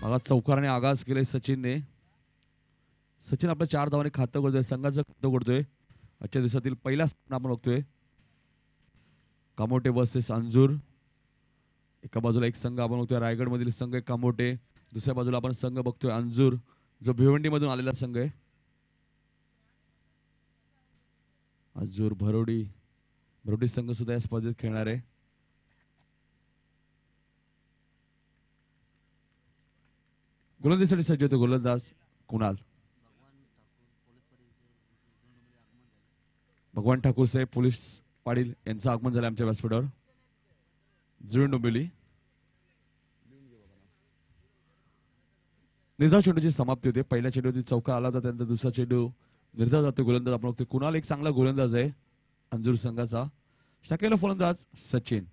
मग चौकाराने आगाज केले सचिनने. सचिन आपल्या 4 धावांनी खातं करतोय, संघाचं खातं करतोय. आजच्या दिवसातील पहिला सामना आपण बघतोय. कामोटे वर्सेस अंजूर. एका बाजूला एक संघ आपण बघतोय रायगड मधील संघ आहे कामोटे. दुसऱ्या बाजूला आपण संघ बघतोय अंजूर, जो भिवंडी मधून आलेला संघ आहे. अंजूर भरोडी संघ सुद्धा या स्पर्धेत खेळणार आहे. गोलंदाजीसाठी सज्ज होतो गोलंदाज कुणाल. भगवान ठाकूर साहेब पोलीस पाटील यांचं आगमन झालं आमच्या व्यासपीठावर. जुळून डोंबिवली. निर्धाव चेंडूची समाप्ती होते. पहिल्या चेंडूवरती चौका आला होता, त्यानंतर दुसरा चेंडू निर्धाव जातो गोलंदाज आपण बघतोय. कुणाल एक चांगला गोलंदाज आहे अंजूर संघाचा. शक्यतो फलंदाज सचिन.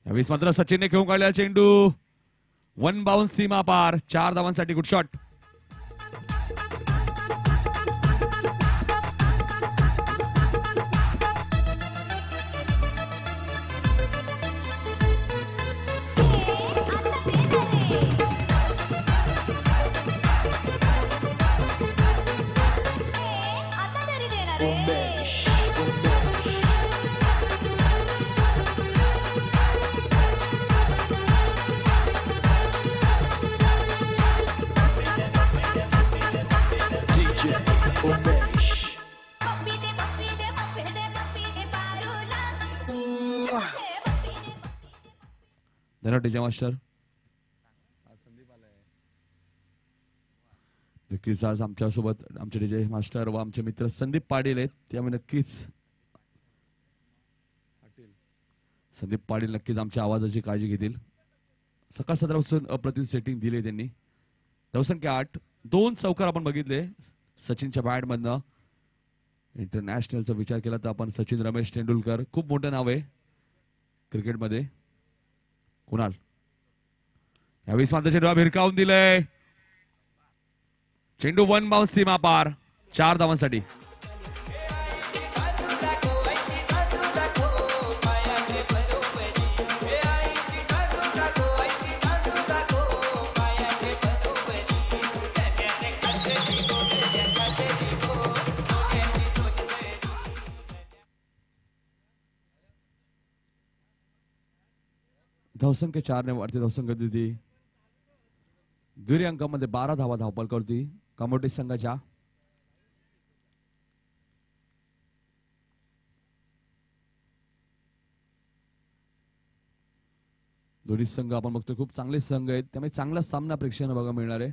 यावेळी मात्र सचिनने खेळून काढलेला चेंडू वन बाउन्स सीमा पार. 4 धावांसाठी गुड शॉट. धन्यवाद डीजे मास्टर. नक्कीच आज आमच्यासोबत आमचे डीजे मास्टर व आमचे मित्र संदीप पाटील आहेत. त्यामुळे नक्कीच संदीप पाटील नक्कीच आमच्या आवाजाची काळजी घेतील. सकाळ सत्रापासून अप्रतिम सेटिंग दिली त्यांनी. धावसंख्या 8. 2 चौकार आपण बघितले सचिनच्या बॅट मधनं. इंटरनॅशनलचा विचार केला तर आपण सचिन रमेश तेंडुलकर, खूप मोठं नाव आहे क्रिकेटमध्ये. कुणाल यावेळी मात्र चेंडू भिरकावून दिलंय. चेंडू वन बाउन्स सीमा पार. 4 धावांसाठी. धावसंख्या 4 ने वाढते. धावसंख्या दिली दुहेरी अंकामध्ये 12 धावा धावपलकावरती कामोटे संघाच्या. दोन्ही संघ आपण बघतोय खूप चांगले संघ आहेत, त्यामुळे चांगला सामना प्रेक्षकांना बघायला मिळणार आहे.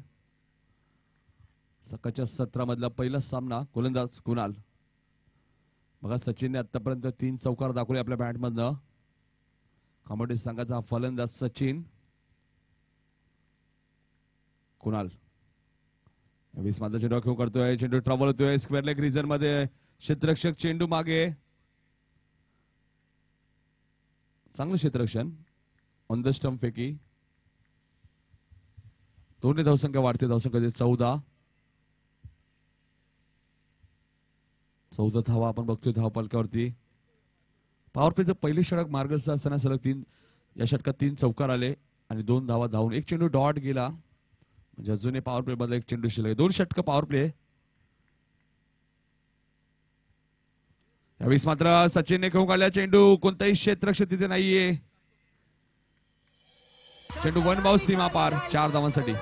सकाळच्या सत्रामधला पहिला सामना. गोलंदाज कुणाल. बघा सचिनने आतापर्यंत 3 चौकार दाखवले आपल्या बॅटमधनं. कामोटे संघाचा फलंदाज सचिन. कुणाल यावेळी माझा चेंडू खेळ करतोय. चेंडू ट्रॅव्हल होतोय स्क्वेअर लेग रिजन मध्ये. क्षेत्ररक्षक चेंडू मागे. चांगलं क्षेत्ररक्षण. ऑन द स्टंप फेकी. दोन्ही धावसंख्या वाढते. धावसंख्या 14. 14 धावा आपण बघतोय धावपलकावरती. पॉवर प्लेचं पहिली षटक मार्गस्थ असताना सलग 3 या षटकात 3 चौकार आले आणि 2 धावा धावून एक चेंडू डॉट गेला. म्हणजे अजूनही पॉवर प्ले मध्ये एक चेंडू शिल्लक. 2 षटक पॉवर प्ले. यावेळी मात्र सचिनने खेळून काढला चेंडू. कोणताही क्षेत्ररक्षक तिथे नाहीये. चेंडू वन बाउन्स सीमा पार. 4 धावांसाठी.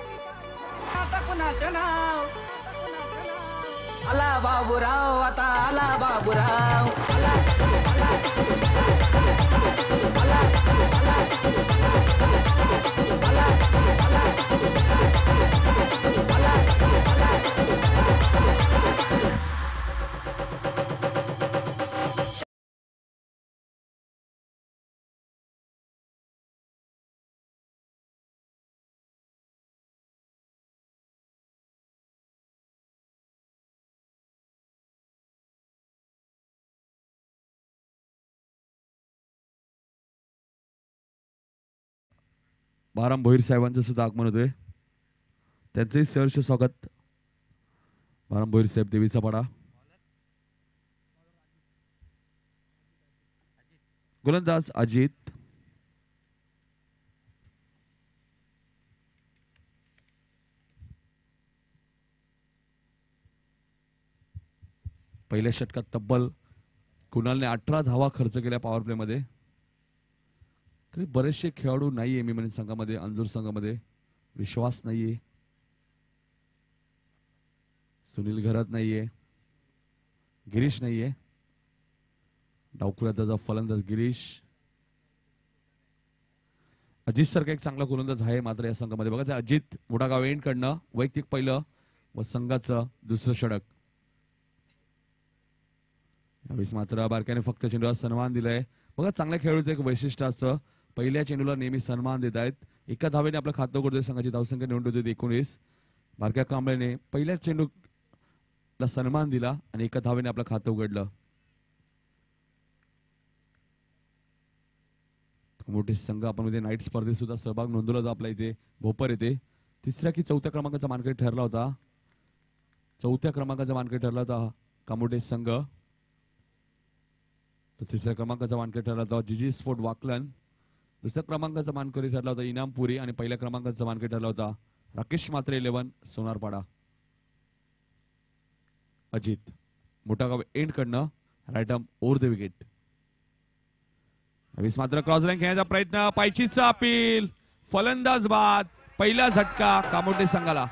आला बाबूराव आता आला बाबूराव. बाराम भोईर साहेबांचं सुद्धा आगमन होतोय. त्यांचंही सहर्ष स्वागत. बाराम भोईर साहेब देवीचा पाडा. गोलंदाज अजित. पहिल्या षटकात तब्बल कुणालने 18 धावा खर्च केल्या पॉवर प्ले मध्ये. तरी बरेचसे खेळाडू नाहीये मी म्हणजे संघामध्ये, अंजूर संघामध्ये विश्वास नाहीये. सुनील घरात नाहीये, गिरीश नाहीये. डावखुऱ्याचा फलंदाज गिरीश. अजित सारखा एक चांगला गोलंदाज आहे मात्र या संघामध्ये. बघा अजित मोठागाव एंड कडनं वैयक्तिक पहिलं व संघाचं दुसरं षटक. यावेळेस मात्र बारक्याने फक्त चेंडूला सन्मान दिलाय. बघा चांगल्या खेळाडूचं एक वैशिष्ट्य असतं, पहिल्या चेंडूला नेहमी सन्मान देत आहेत. एका धावेने आपलं खातं उघडतोय. संघाची धावसंख्या निवडून होती 19. बारक्या कांबळेने पहिल्या चेंडूला सन्मान दिला आणि एका धावेने आपलं खातं उघडलं. मोठे संघ आपण मध्ये नाईट स्पर्धेत सुद्धा सहभाग नोंदवला होता आपल्या इथे भोपर येथे. तिसऱ्या की चौथ्या क्रमांकाचा मानकरी ठरला होता. चौथ्या क्रमांकाचा मानकरी ठरला होता कामोठे संघ. तर तिसऱ्या क्रमांकाचा मानकरी ठरला होता जीजी स्पोर्ट वाकलन. दुसऱ्या क्रमांकाचा मानकरी ठरला होता इनामपुरी आणि पहिल्या क्रमांकाचा मानकरी ठरला होता राकेश मात्रे 11 सोनारपाडा. अजित मोठागाव एंड कडनं right arm over the wicket. यावेळेस मात्र क्रॉस लाईन खेळण्याचा प्रयत्न, पायचीचा अपील, फलंदाज बाद. पहिला झटका कामोठे संघाला.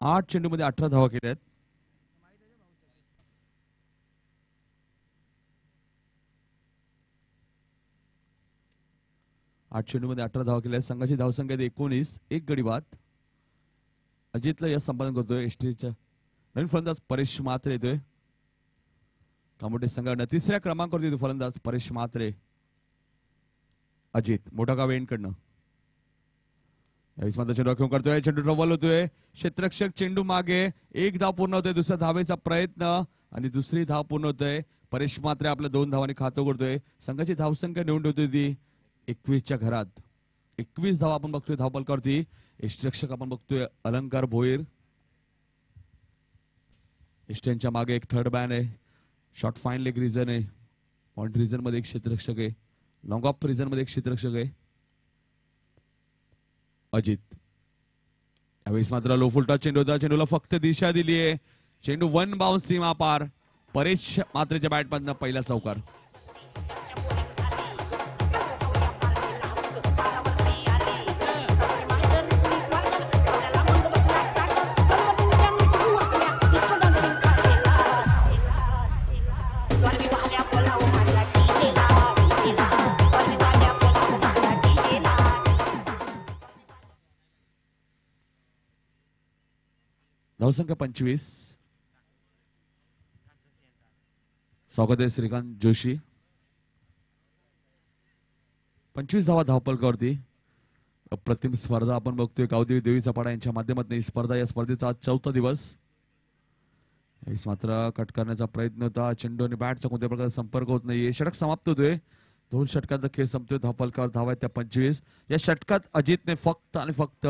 आठ चेंडूमध्ये 18 धावा केल्या आहेत. आठ चेंडूमध्ये 18 धावा केल्या आहेत. संघाची धावसंख्या 19. एक गडी बाद. अजितला यश संपादन करतोय. एसटीच्या नवीन फलंदाज परेश म्हात्रे येतोय कामोठे संघाकडनं. तिसऱ्या क्रमांकावर येतो फलंदाज परेश म्हात्रे. अजित मोठागाव एंड कडनं यावेळेस मात्र चेंडू राखून करतोय. चेंडू ट्रबल होतोय. क्षेत्ररक्षक चेंडू मागे. एक धाव पूर्ण होतोय. दुसऱ्या धावेचा प्रयत्न आणि दुसरी धाव पूर्ण होतोय. परेश म्हात्रे आपल्या 2 धावांनी खातं उघडतोय. संघाची धावसंख्या निवडून ठेवतोय ती 21च्या घरात. 21 धावा आपण बघतोय धावपलकावरती. यष्टीरक्षक आपण बघतोय अलंकार भोईर. यष्ट्यांच्या मागे एक थर्ड बॅन आहे. शॉर्ट फाईन लेग रिझन आहे. पॉइंट रिझन मध्ये एक क्षेत्ररक्षक आहे. लॉंग ऑफ रिझन मध्ये एक क्षेत्ररक्षक आहे. अजित यावेळेस मात्र लो फुल टच चेंडू होता. चेंडूला फक्त दिशा दिली आहे. चेंडू 1 बाउन्स सीमा पार. परेश म्हात्रेच्या बॅटमधनं पहिला चौकार. धावसंख्या 25. स्वागत आहे श्रीकांत जोशी. 25 धावा धावपलकावरती. अप्रतिम स्पर्धा आपण बघतोय. गावदेवी देवीचा पाडा यांच्या माध्यमातून ही स्पर्धा. या स्पर्धेचा आज 4था दिवस. मात्र कट करण्याचा प्रयत्न होता. चेंडू आणि बॅटचा कोणत्या प्रकारचा संपर्क होत नाहीये. षटक समाप्त होतोय. 2 षटकांचा खेळ संपतोय. धावपलकावर धावा आहेत त्या 25. या षटकात अजितने फक्त आणि फक्त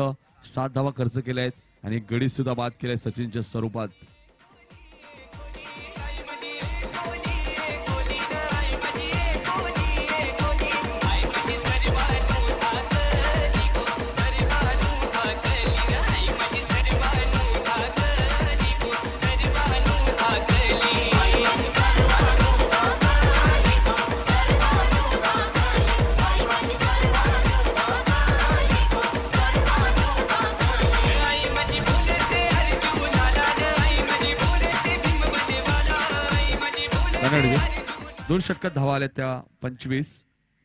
7 धावा खर्च केल्या आहेत आणि गडी सुद्धा बाद केलाय सचिनच्या स्वरूपात. दोन षटकात धावा आल्या त्या 25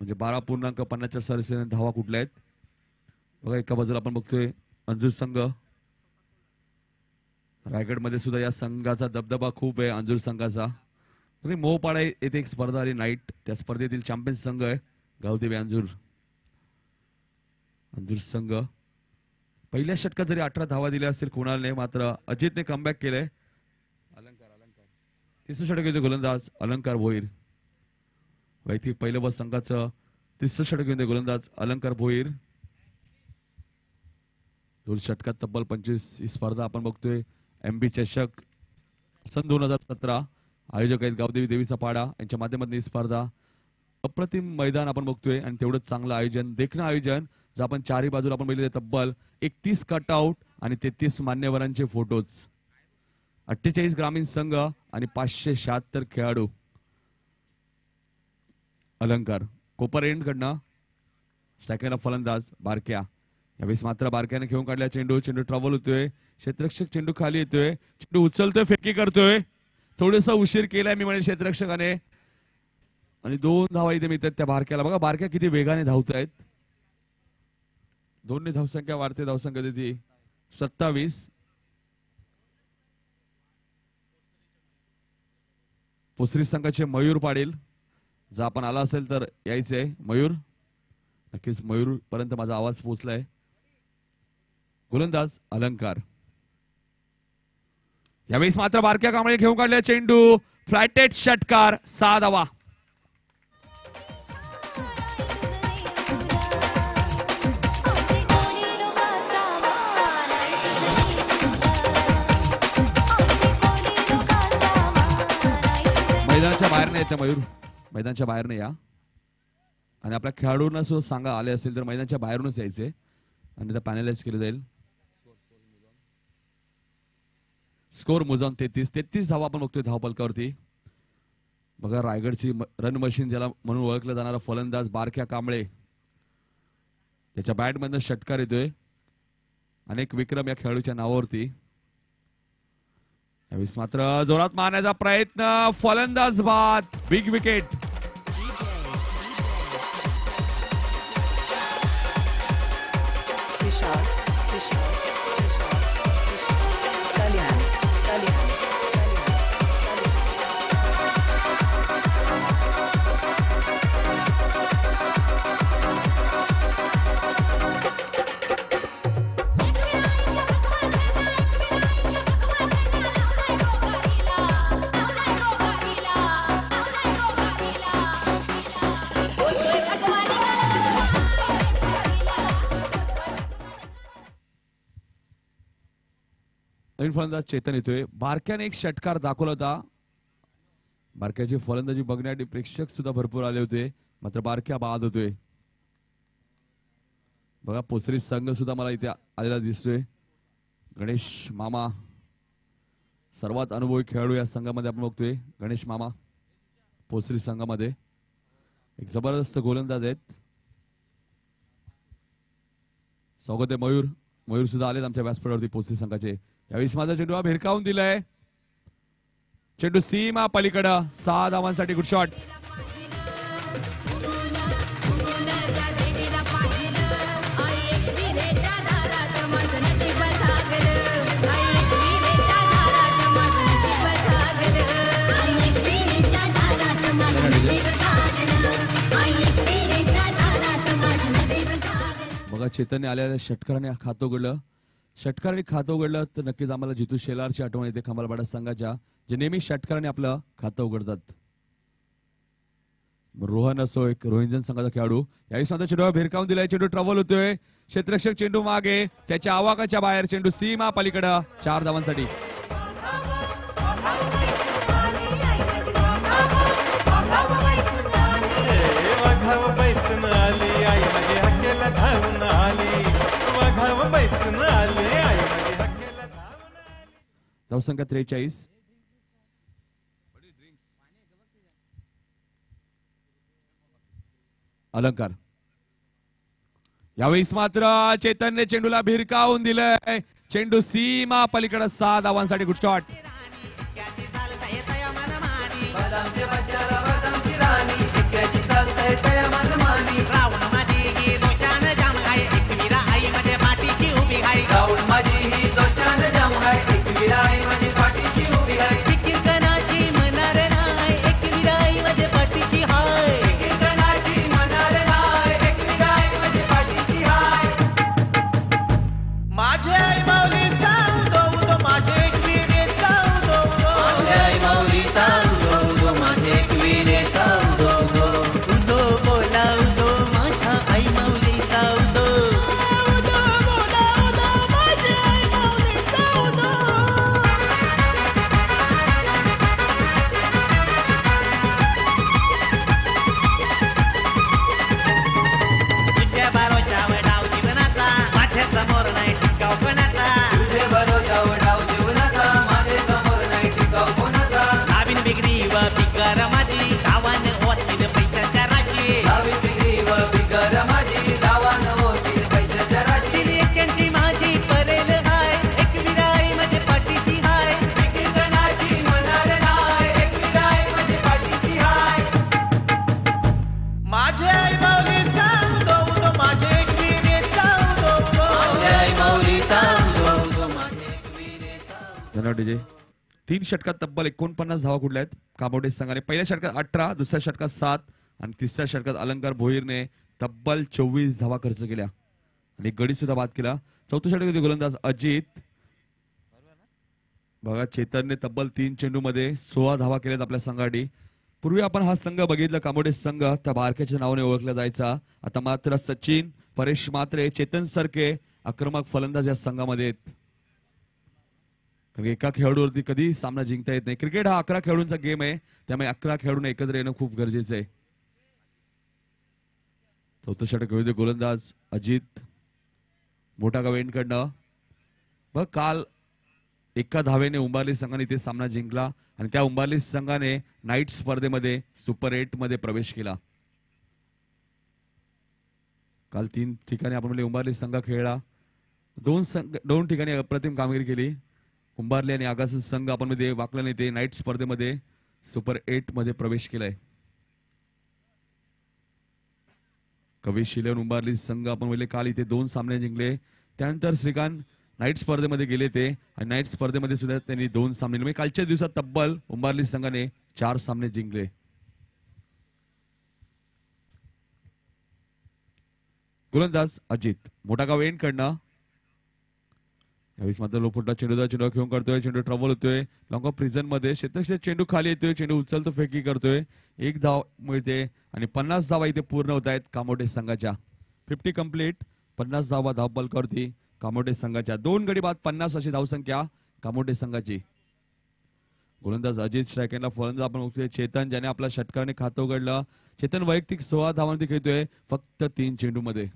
म्हणजे 12.50च्या सरासरीने धावा कुठल्या आहेत बघा. एका बाजूला आपण बघतोय अंजूर संघ. रायगडमध्ये सुद्धा या संघाचा दबदबा खूप आहे अंजूर संघाचा. मोहपाडा येथे एक स्पर्धा आली नाईट. त्या स्पर्धेतील चॅम्पियन संघ आहे गावदेवी अंजूर. अंजुर संघ पहिल्या षटकात जरी 18 धावा दिल्या असतील कुणालने, मात्र अजितने कमबॅक केलंय. तिसरं षटक घेतोय गोलंदाज अलंकार भोईर. वैयक्तिक पहिलं बस संघाचं तिसरं षटक घेतोय गोलंदाज अलंकार भोईर. 2 षटकात तब्बल 25 ही स्पर्धा आपण बघतोय. MB चषक सन 2017 आयोजक आहेत गावदेवी देवीचा पाडा यांच्या माध्यमातून ही स्पर्धा. अप्रतिम मैदान आपण बघतोय आणि तेवढंच चांगलं आयोजन, देखणं आयोजन. जर आपण चारही बाजूला आपण बघितले तब्बल 31 कटआउट आणि 33 मान्यवरांचे फोटोज. 48 ग्रामीण संघ आणि 576 खेळाडू. अलंकार कोपर एंड कडनं स्ट्रायकरला फलंदाज बारक्या. यावेळेस मात्र बारक्याने खेळून काढल्या चेंडू. चेंडू ट्रॅव्हल होतोय. क्षेत्ररक्षक चेंडू खाली येतोय. चेंडू उचलतोय, फेकी करतोय. थोडंसं उशीर केलाय मी म्हणेन क्षेत्ररक्षकाने आणि 2 धावा इथे मिळतात त्या बारक्याला. बघा बारक्या किती वेगाने धावत आहेत. 2 ने धावसंख्या वाढते. धावसंख्या देते 27. पुसरी संघाचे मयूर पाटील जर आपण आला असेल तर यायचंय. मयूर नक्कीच मयूर पर्यंत माझा आवाज पोहोचलाय. गोलंदाज अलंकार. यावेळेस मात्र बारक्या कांबळे घेऊन काढले चेंडू. फ्लायटेड षटकार 6 धावा. मैदानाच्या बाहेर नाही येते मयूर, मैदानाच्या बाहेर नाही या. आणि आपल्या खेळाडूंना सुद्धा सांगा आले असेल तर मैदानाच्या बाहेरूनच यायचे आणि त्या पॅनलाइज केलं जाईल. स्कोर मुजावून 33 धावा आपण बघतोय धावपलकावरती. बघा रायगडची रन मशीन ज्याला म्हणून ओळखलं जाणारा फलंदाज बारक्या कांबळे त्याच्या बॅट मधनं षटकार येतोय. अनेक विक्रम या खेळाडूच्या नावावरती. यावेळेस मात्र जोरात मारण्याचा प्रयत्न. फलंदाज बाद. Big wicket. नवीन फलंदाज चेतन येतोय. बारक्याने एक षटकार दाखवला होता. बारक्याची फलंदाजी बघण्यासाठी प्रेक्षक सुद्धा भरपूर आले होते, मात्र बारक्या बाद होतोय. बघा पोसरी संघ सुद्धा मला इथे आलेला दिसतोय. गणेश मामा सर्वात अनुभवी खेळाडू या संघामध्ये आपण बघतोय. गणेश मामा पोसरी संघामध्ये एक जबरदस्त गोलंदाज आहेत. स्वागत आहे मयूर. मयूर सुद्धा आलेत आमच्या व्यासपीठावरती पोसरी संघाचे. यावेळेस माझा चेंडू हा भिरकावून दिलाय. चेंडू सीमा पलीकडं 6 धावांसाठी गुड शॉट. बघा चेतनने आलेल्या षटकाराने खातं उघडलं. षटकाराने खातं उघडलं तर नक्कीच आम्हाला जितू शेलारची आठवण येते खंबालपाडा संघाच्या, जे नेहमी षटकाराने आपलं खातं उघडतात. रोहन असो एक रोहिंजन संघाचा खेळाडू. यावेळी स्वतः चेंडू भिरकावून दिलाय. चेंडू ट्रबल होतोय. क्षेत्ररक्षक चेंडू मागे, त्याच्या आवाकाच्या बाहेर. चेंडू सीमा पलीकडं 4 धावांसाठी. धावसंख्या 43. अलंकार. यावेळी मात्र चेतनने चेंडूला भिरकावून दिलंय. चेंडू सीमा पलीकडे 6 धावांसाठी गुड शॉट. धन्यवाद डीजे. 3 षटकात तब्बल 49 धावा कुठल्या आहेत कामोडे संघाने. पहिल्या षटकात 18, दुसऱ्या षटकात 7 आणि तिसऱ्या षटकात अलंकार भोईरने तब्बल 24 धावा खर्च केल्या आणि गडी सुद्धा बाद केला. चौथ्या षटकातील गोलंदाज अजित. बघा चेतनने तब्बल 3 चेंडू मध्ये 16 धावा केल्यात आपल्या संघासाठी. पूर्वी आपण हा संघ बघितला कामोडे संघ त्या बारक्याच्या नावाने ओळखला जायचा. आता मात्र सचिन, परेश म्हात्रे, चेतन सरके आक्रमक फलंदाज या संघामध्ये आहेत. एका खेळाडूवरती कधी सामना जिंकता येत नाही. क्रिकेट हा 11 खेळाडूंचा गेम आहे, त्यामुळे 11 खेळाडूंना एकत्र येणं खूप गरजेचं आहे. चौथं षटक घेऊ दे गोलंदाज अजित. मोठा गाव एंडकडनं बघ काल एका धावेने उंबारली संघाने इथे सामना जिंकला आणि त्या उंबारली संघाने नाईट स्पर्धेमध्ये सुपर 8 मध्ये प्रवेश केला. काल 3 ठिकाणी आपण म्हणजे उंबारली संघ खेळला. 2 ठिकाणी अप्रतिम कामगिरी केली. उंबारली आणि आगास संघ आपण मध्ये वाकला नाही ते नाईट स्पर्धेमध्ये सुपर 8 मध्ये प्रवेश केलाय. कवी शिलेन उंबारली संघ आपण म्हणजे काल इथे 2 सामने जिंकले. त्यानंतर श्रीकांत नाईट स्पर्धेमध्ये गेले ते आणि नाईट स्पर्धेमध्ये सुद्धा त्यांनी 2 सामने म्हणजे कालच्या दिवसात तब्बल उंबारली संघाने 4 सामने जिंकले. गोलंदाज अजित. मोठा गाव एंड कडनं यावेळेस मात्र लोफुटा चेंडू घेऊन करतोय. चेंडू ट्रबल होतोय लॉंग ऑफ प्रिझन मध्ये. क्षेत्रक्षेत्र चेंडू खाली येतोय. चेंडू उचलतो फेकी करतोय. 1 धाव मिळते आणि 50 धावा इथे पूर्ण होत आहेत कामोडे संघाच्या. 50 कंप्लीट. 50 धावा धावपलकावरती कामोडे संघाच्या. 2 गडी बाद 50 अशी धावसंख्या कामोडे संघाची. गोलंदाज अजित. स्ट्रायकरला फलंदाज आपण बघतोय चेतन, ज्याने आपल्या षटकाराने खातं उघडलं. चेतन वैयक्तिक 16 धावांवरती खेळतोय फक्त 3 चेंडू मध्ये.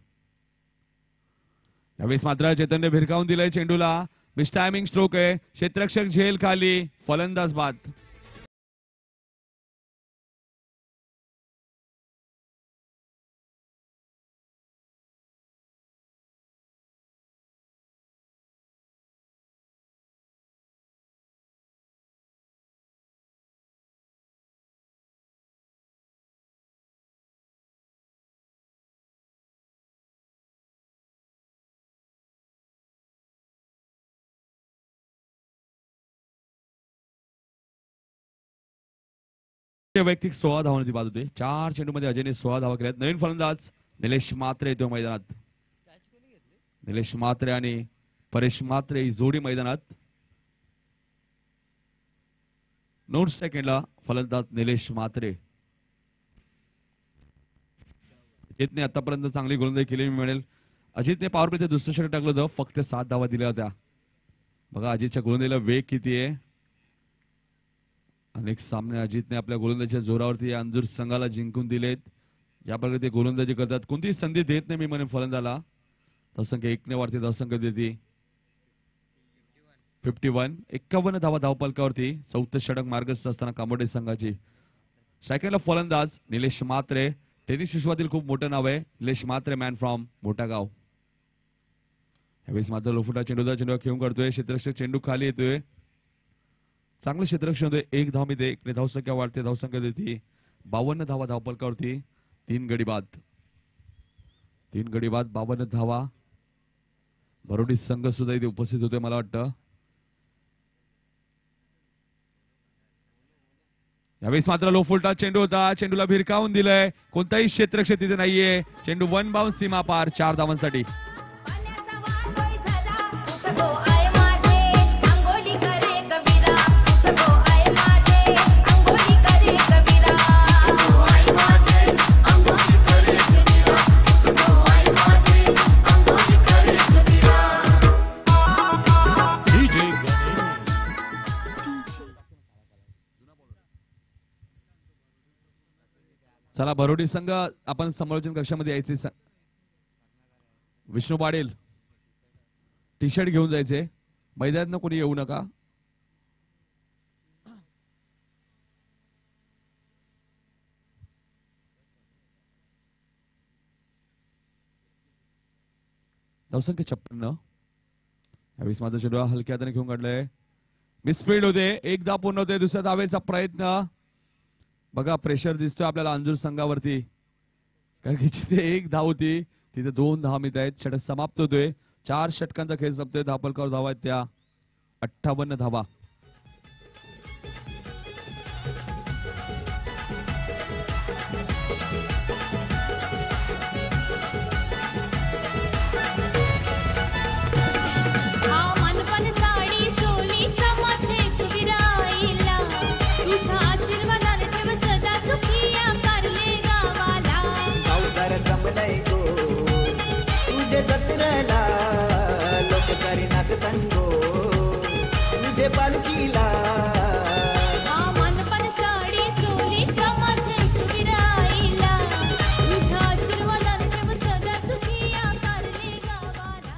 यावेळेस मात्र चेतनने भिरकावून दिलंय चेंडूला. मिस टायमिंग स्ट्रोक आहे. क्षेत्ररक्षक झेल खाली. फलंदाज बाद. वैयक्तिक 16 धावांची बाद होते. 4 चेंडू मध्ये अजयने 16 धावा केल्यात. नवीन फलंदाज निलेश म्हात्रे येतो मैदानात. निलेश म्हात्रे आणि परेश म्हात्रे ही जोडी मैदानात. 9 सेकंडला फलंदाज निलेश म्हात्रे. अजितने आतापर्यंत चांगली गोलंदाजी केली मिळेल. अजितने पॉवर प्लेचं दुसरं षटक टाकलं होतं. फक्त 7 धावा दिल्या होत्या. बघा अजितच्या गोलंदाजीला वेग किती आहे. अनेक सामने अजितने आपल्या गोलंदाजीच्या जोरावरती या अंजूर संघाला जिंकून दिलेत. ज्या प्रकारे ते गोलंदाजी करतात कोणतीही संधी देत नाही मी म्हणेन फलंदाला. धावसंख्या 1 ने वाढते. धावसंख्या देते 51 धावा धावपलकावरती. 4थं षटक मार्गस्थ असताना कामोडे संघाची. स्ट्रायकरला फलंदाज निलेश म्हात्रे. टेनिस विश्वातील खूप मोठं नाव आहे निलेश म्हात्रे, मॅन फ्रॉम मोठा गाव. यावेळेस मात्र लोफुटा चेंडू खेळून करतोय. क्षेत्ररक्षक चेंडू खाली येतोय. चांगलं क्षेत्ररक्षण होते. 1 धाव मध्ये 1 ने धावसंख्या वाढते. धावसंख्या देते 52 धावा धावपलकावरती. 3 गडी बाद. 52 धावा. बरोडी संघ सुद्धा इथे उपस्थित होते मला वाटतं. यावेळेस मात्र लो फुलटा चेंडू होता. चेंडूला भिरकावून दिलंय. कोणताही क्षेत्रक्षेत्र तिथे नाहीये. चेंडू 1 बाउंस सीमा पार. 4 धावांसाठी. चला बरोडी संघ आपण समालोचन कक्षामध्ये यायचे. विष्णू पाटील टी शर्ट घेऊन जायचे. मैदानात कोणी येऊ नका. धावसंख्या 56. यावेळेस माझा चेंडू हलक्या हाताने घेऊन काढलाय. मिसफील्ड होते. 1 धाव पूर्ण होते. दुसऱ्या धावेचा प्रयत्न. बघा प्रेशर दिसतोय आपल्याला अंजूर संघावरती, कारण की जिथे 1 धाव होती तिथे 2 धावा मिळत आहेत. षटक समाप्त होतोय. 4 षटकांचा खेळ संपतोय. धावपलकावर धावा आहेत त्या 58 धावा. माझे पालखीला मनपण साडी चोलीचा माझे विराईला तुझ्या आशीर्वादाने ठेव सदा सुखी या कारले गावाला.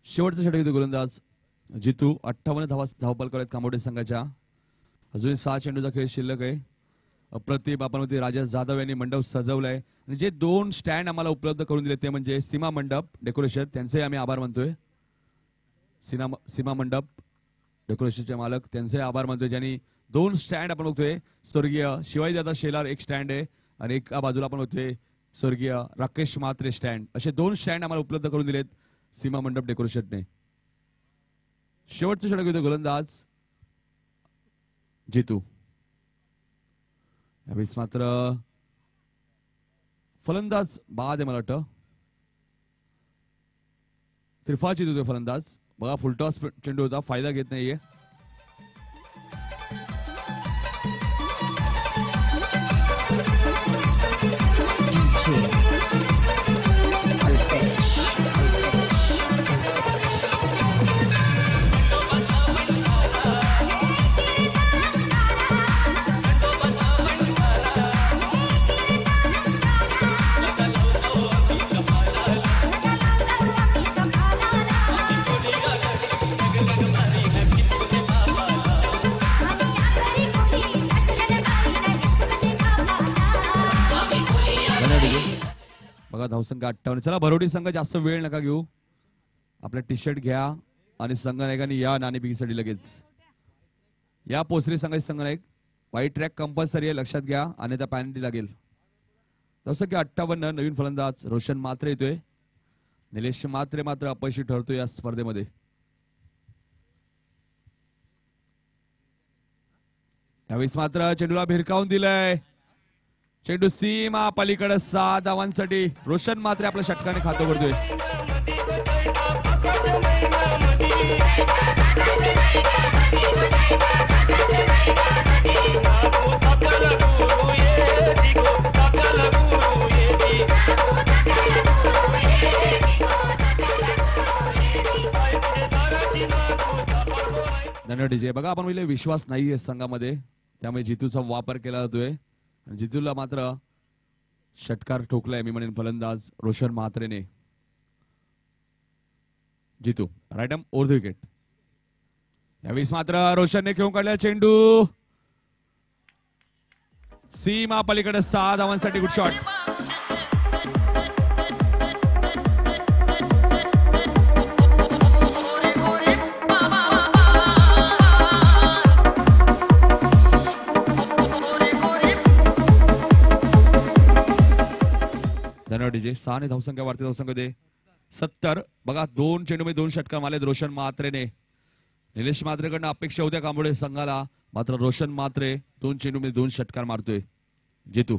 शेवटचा षटक गोलंदाज जितू 58 धावपल करत कामोडे संघाच्या. अजून 6 चेंडूचा खेळ शिल्लक आहे. अप्रतिम आपण होते राजा जाधव यांनी मंडप सजवलाय आणि जे 2 स्टँड आम्हाला उपलब्ध करून दिले ते म्हणजे सीमा मंडप डेकोरेशन, त्यांचे आम्ही आभार मानतोय. सीमा मंडप डेकोरेशनचे मालक त्यांचे आभार मानतोय, ज्यांनी 2 स्टँड आपण बघतोय. स्वर्गीय शिवाजीदादा शेलार एक स्टँड आहे आणि एका बाजूला आपण होतोय स्वर्गीय राकेश म्हात्रे स्टँड. असे 2 स्टँड आम्हाला उपलब्ध करून दिलेत सीमा मंडप डेकोरेशनने. शेवटचं षटक होतं गोलंदाज जितू. यावेळेस मात्र फलंदाज बाद आहे मला वाटतं. त्रिफाचित होते फलंदाज. बघा फुलटॉस चेंडू होता, फायदा घेत नाहीये. बघा धावसंख्या 58. चला भरोडी संघ जास्त वेळ नका घेऊ, आपला टी शर्ट घ्या आणि संघनायकांनी या नाणेफेकीसाठी लगेच या. पोसरी संघाचे संघनायक व्हाईट ट्रॅक कंपल्सरी आहे, लक्षात घ्या, अन्यथा पॅनल्टी लागेल. धावसंख्या 58. नवीन फलंदाज रोशन म्हात्रे येतोय. निलेश म्हात्रे मात्र अपयशी ठरतोय या स्पर्धेमध्ये. यावेळेस मात्र चेंडूला भिरकावून दिलंय. चेंडू सीमा पलीकडे 6 धावांसाठी रोशन म्हात्रे आपल्या षटकाने खातं भरतोय. धन्यवाद डीजे. बघा आपण म्हणजे विश्वास नाहीये संघामध्ये, त्यामुळे जितूचा वापर केला जातोय. जितूला मात्र षटकार ठोकलाय मी म्हणेन फलंदाज रोशन म्हात्रेने. Jitu right arm over the wicket. यावेळेस मात्र रोशनने खेळून काढला चेंडू सीमा पलीकडे 6 धावांसाठी. Good shot. धन्यवाद डीजे. 6 ने धावसंख्या वाढते. धावसंख्या दे 70. बघा 2 चेंडूमध्ये 2 षटकार मारलेत रोशन म्हात्रेने. निलेश म्हात्रेकडनं अपेक्षा होत्या कांबोळे संघाला, मात्र रोशन म्हात्रे 2 चेंडूमध्ये 2 षटकार मारतोय. जितू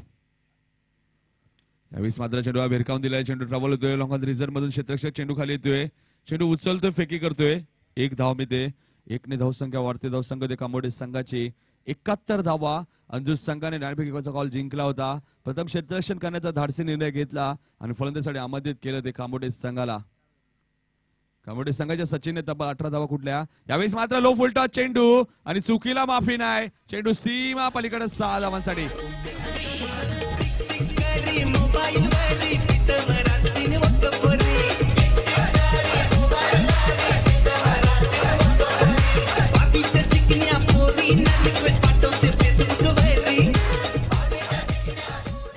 यावेळेस मात्र चेंडू भिरकावून दिलाय. चेंडू ट्रॅव्हल होतोय लॉंग रिझर्व मधून क्षेत्ररक्षक चेंडू खाली येतोय. चेंडू उचलतोय, फेकी करतोय. 1 धाव मिळते. 1 ने धावसंख्या वाढते. धावसंख्या दे कांबोळे संघाची 71 धावा. अंजुज संघाने नाणेफेकीचा कॉल जिंकला होता. प्रथम क्षेत्ररक्षण करण्याचा धाडसी निर्णय घेतला आणि फलंदाजीसाठी आमंत्रित केलं ते कांबोडे संघाला. कांबोडे संघाच्या सचिनने तब्बल 18 धावा कुठल्या. यावेळेस मात्र लो फुलटॉस चेंडू आणि चुकीला माफी नाही. चेंडू सीमा पलीकडे 6 धावांसाठी.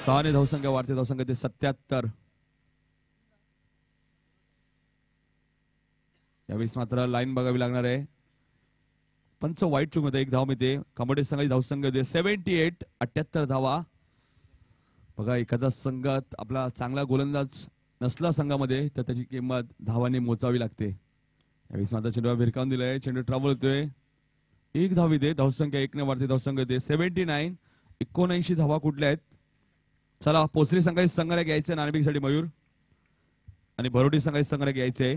सहाने धावसंख्या वाढते. धावसंख्या ते 77. यावेळेस मात्र लाईन बघावी लागणार आहे. पंच वाईट चूक मध्ये 1 धाव मिळते. कांबोडे संघाची धावसंख्या दे 78. 78 धावा. बघा एखादा संघात आपला चांगला गोलंदाज नसला संघामध्ये तर त्याची किंमत धावाने मोजावी लागते. यावेळेस मात्र चेंडू भिरकावून दिलाय. चेंडू ट्रॅव्हल होतोय. 1 धाव मिळते. धावसंख्या 1 ने वाढते. धावसंख्या दे 79. 79 धावा कुठल्या आहेत. चला पोसरी संघाचे संघाला घ्यायचे नाणेफेकीसाठी मयूर आणि भरोडी संघाचे संघाला घ्यायचे.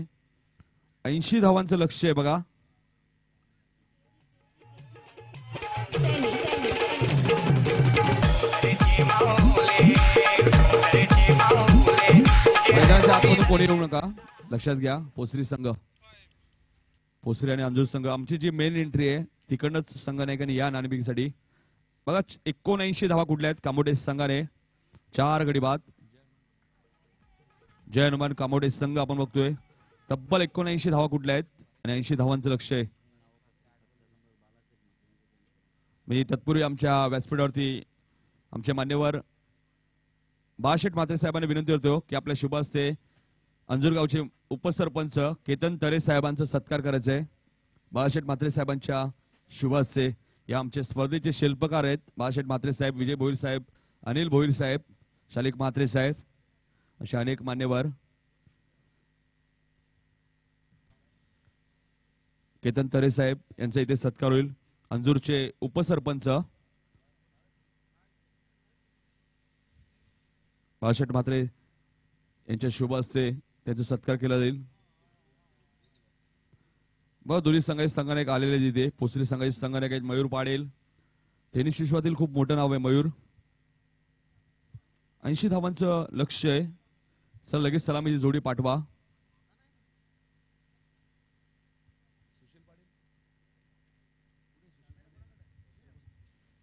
80 धावांचं लक्ष आहे बघा. Ready, कोणी येऊ नका, लक्षात घ्या. पोसरी संघ, पोसरी आणि अंजूर संघ, आमची जी मेन एंट्री आहे तिकडनंच संघनायकांनी या नाणेफेकीसाठी. बघा 79 धावा कुठल्या आहेत कामोडे संघाने, 4 गडी बाद. जय हनुमान कामोडे संघ आपण बघतोय, तब्बल 79 धावा कुठल्या आहेत आणि 80 धावांचं लक्ष आहे. मी तत्पूर्वी आमच्या व्यासपीठावरती आमचे मान्यवर बाळाशेठ म्हात्रे साहेबांना विनंती करतो की आपल्या शुभ हस्ते अंजूरगावचे उपसरपंच केतन तरे साहेबांचा सत्कार करायचा आहे. बाळाशेठ म्हात्रे साहेबांच्या शुभ हस्ते या आमचे स्पर्धेचे शिल्पकार आहेत बाळाशेठ म्हात्रे साहेब, विजय भोईर साहेब, अनिल भोईर साहेब, शालिक म्हात्रे साहेब, असे अनेक मान्यवर. केतन तरे साहेब यांचा इथे सत्कार होईल. अंजूरचे उपसरपंच बाळाशेठ म्हात्रे यांच्या शुभ हस्ते त्यांचा सत्कार केला जाईल. बघा दोन्ही संघाचे संघानायक आलेले तिथे. पोसरी संघाचे संघानायक आहेत मयूर पाडेल, टेनिस विश्वातील खूप मोठं नाव आहे मयूर. 80 धावांचं लक्ष आहे. चला लगेच सलामीची जोडी पाठवा.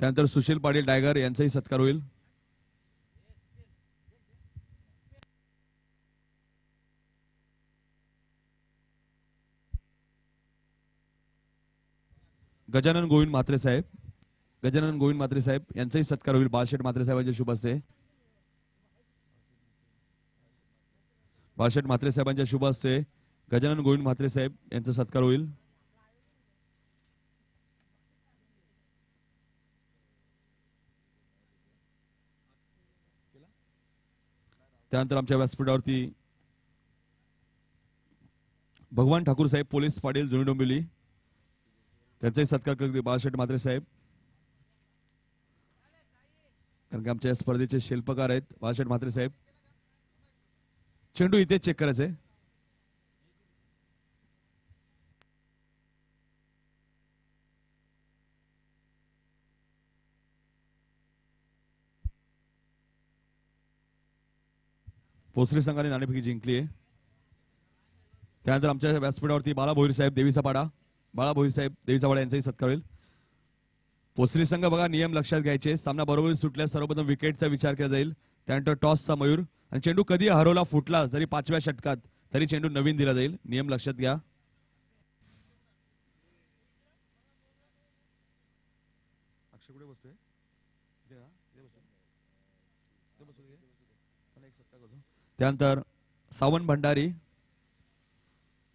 त्यानंतर सुशील पाटील टायगर यांचाही सत्कार होईल. गजानन गोविंद म्हात्रे साहेब, गजानन गोविंद म्हात्रे साहेब यांचाही सत्कार होईल बाळाशेठ म्हात्रे साहेबांच्या शुभ हस्ते. बाळाशेठ म्हात्रे साहेबांच्या शुभ हस्ते गजानन गोविंद म्हात्रे साहेब यांचा सत्कार होईल. त्यानंतर आमच्या व्यासपीठावरती भगवान ठाकूर साहेब, पोलीस पाटील, जुनी डोंबिवली, त्यांचाही सत्कार करते बाळाशेठ म्हात्रे साहेब, कारण की आमच्या या स्पर्धेचे शिल्पकार आहेत बाळाशेठ म्हात्रे साहेब. चेंडू इथे चेक करायचंय. पोसरी संघाने नाणेफेकी जिंकली आहे. त्यानंतर आमच्या व्यासपीठावरती बाळा भोईर साहेब, देवीचा पाडा, बाळा भोईर साहेब, देवीचा पाडा यांचाही सत्कार होईल. पोसरी संघ बघा नियम लक्षात घ्यायचे. सामना बरोबर सुटल्यास सर्वप्रथम विकेटचा विचार केला जाईल. त्यानंतर टॉसचा मयूर आणि चेंडू कधी हरवला फुटला जरी 5व्या षटकात तरी चेंडू नवीन दिला जाईल. नियम लक्षात घ्या. त्यानंतर सावंत भंडारी,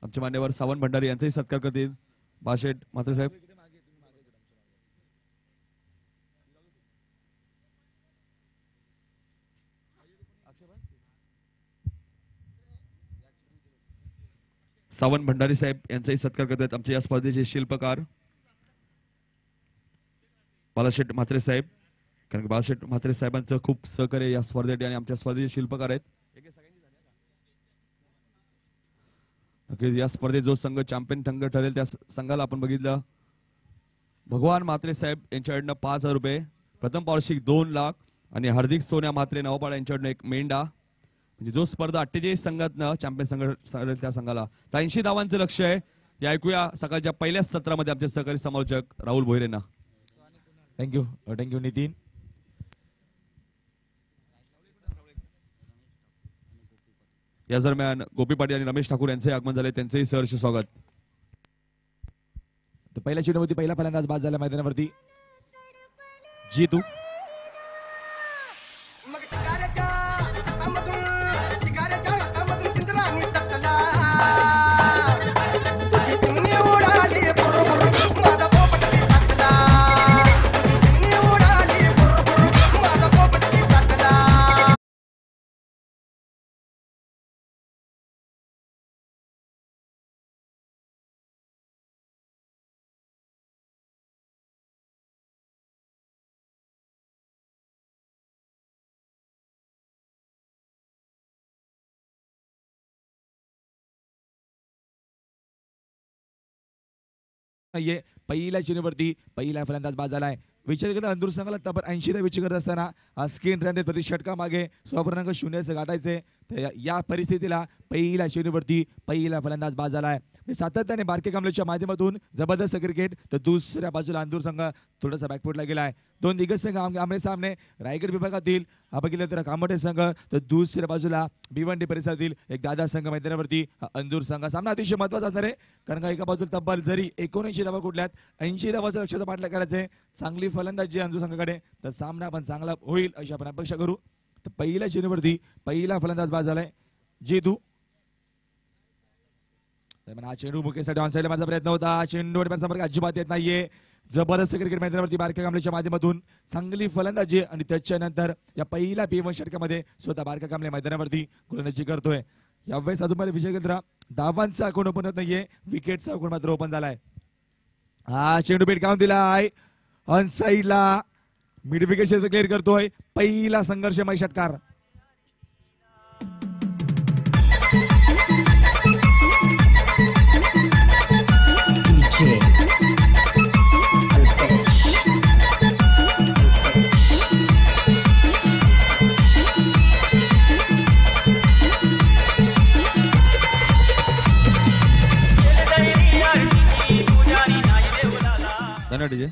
आमचे मान्यवर सावंत भंडारी यांचाही सत्कार करतील बाळाशेठ म्हात्रे साहेब. सावंत भंडारी साहेब यांचाही सत्कार करतात आमच्या या स्पर्धेचे शिल्पकार बाळाशेठ म्हात्रे साहेब, कारण बाळाशेठ म्हात्रे साहेबांचं खूप सहकार्य या स्पर्धेत आणि आमच्या स्पर्धेचे शिल्पकार आहेत. या स्पर्धेत जो संघ चॅम्पियन संघ ठरेल त्या संघाला आपण बघितलं भगवान म्हात्रे साहेब यांच्याकडनं 5,000 रुपये, प्रथम पारितोषिक 2 लाख आणि हार्दिक सोन्या म्हात्रे नवापाडा यांच्याकडनं एक मेंढा. म्हणजे जो स्पर्धा 48 संघातनं चॅम्पियन संघ ठरेल त्या संघाला 80 धावांचं लक्ष आहे. या ऐकूया सकाळच्या पहिल्याच सत्रामध्ये आमचे सहकारी समालोचक राहुल भोईर यांना. Thank you thank you Nitin. या दरम्यान गोपी पाटील आणि रमेश ठाकूर यांचे आगमन झाले, त्यांचेही सहर्ष स्वागत. तर पहिल्या चेंडूवरती पहिला फलंदाज बाद झाला मैदानावरती जीतू. नाहीये. पहिल्या चेंडूवरती पहिला फलंदाज बाद झालाय. विचार करता अंदूर संघाला तब्बल 80 चा विचार करत असताना स्क्रीन रन प्रति षटका मागे 0.0 गाठायचे. तर या परिस्थितीला पहिल्या चेंडूवरती पहिला फलंदाज बाद झाला आहे. सातत्याने बारके कांबळेच्या माध्यमातून जबरदस्त क्रिकेट, तर दुसऱ्या बाजूला अंदूर संघ थोडासा बॅकफुटला गेला आहे. दोन दिग्गज संघ आमने सामने रायगड विभागातील बघितलं तर कामोठे संघ, तर दुसऱ्या बाजूला भिवंडी परिसरातील एक दादा संघ मैदानावरती अंदूर संघ. सामना अतिशय महत्वाचा असणार आहे, कारण का एका बाजूला तब्बल जरी 79 धावा कुठल्यात 80 धावाचं लक्ष्याचा पाठलाग करायचं आहे. चांगली फलंदाजी अंदूर संघाकडे, तर सामना पण चांगला होईल अशी आपण अपेक्षा करू. तर पहिल्या चेंडूवरती पहिला फलंदाज बाद झालाय जेतू. हा चेंडू मुकेशसाठी ऑन साईडला माझा प्रयत्न होता. चेंडूवर संपर्क अजिबात येत नाहीये. जबरदस्त क्रिकेट मैदानावरती बारक्या कांबळेच्या माध्यमातून चांगली फलंदाजी आणि त्याच्यानंतर या पहिल्या P1 षटकामध्ये स्वतः बारक्या कांबळे मैदानावरती गोलंदाजी करतोय. यावेळेस अजून विजय केंद्र धावांचा अकाउंट ओपन होत नाहीये, विकेटचा अकाउंट मात्र ओपन झालाय. हा चेंडू पेटकावून दिलाय ऑन साईडला, मिड विकेट क्षेत्र क्लिअर करतोय. पहिला संघर्षमय षटकार. धन्यवाद डीजे.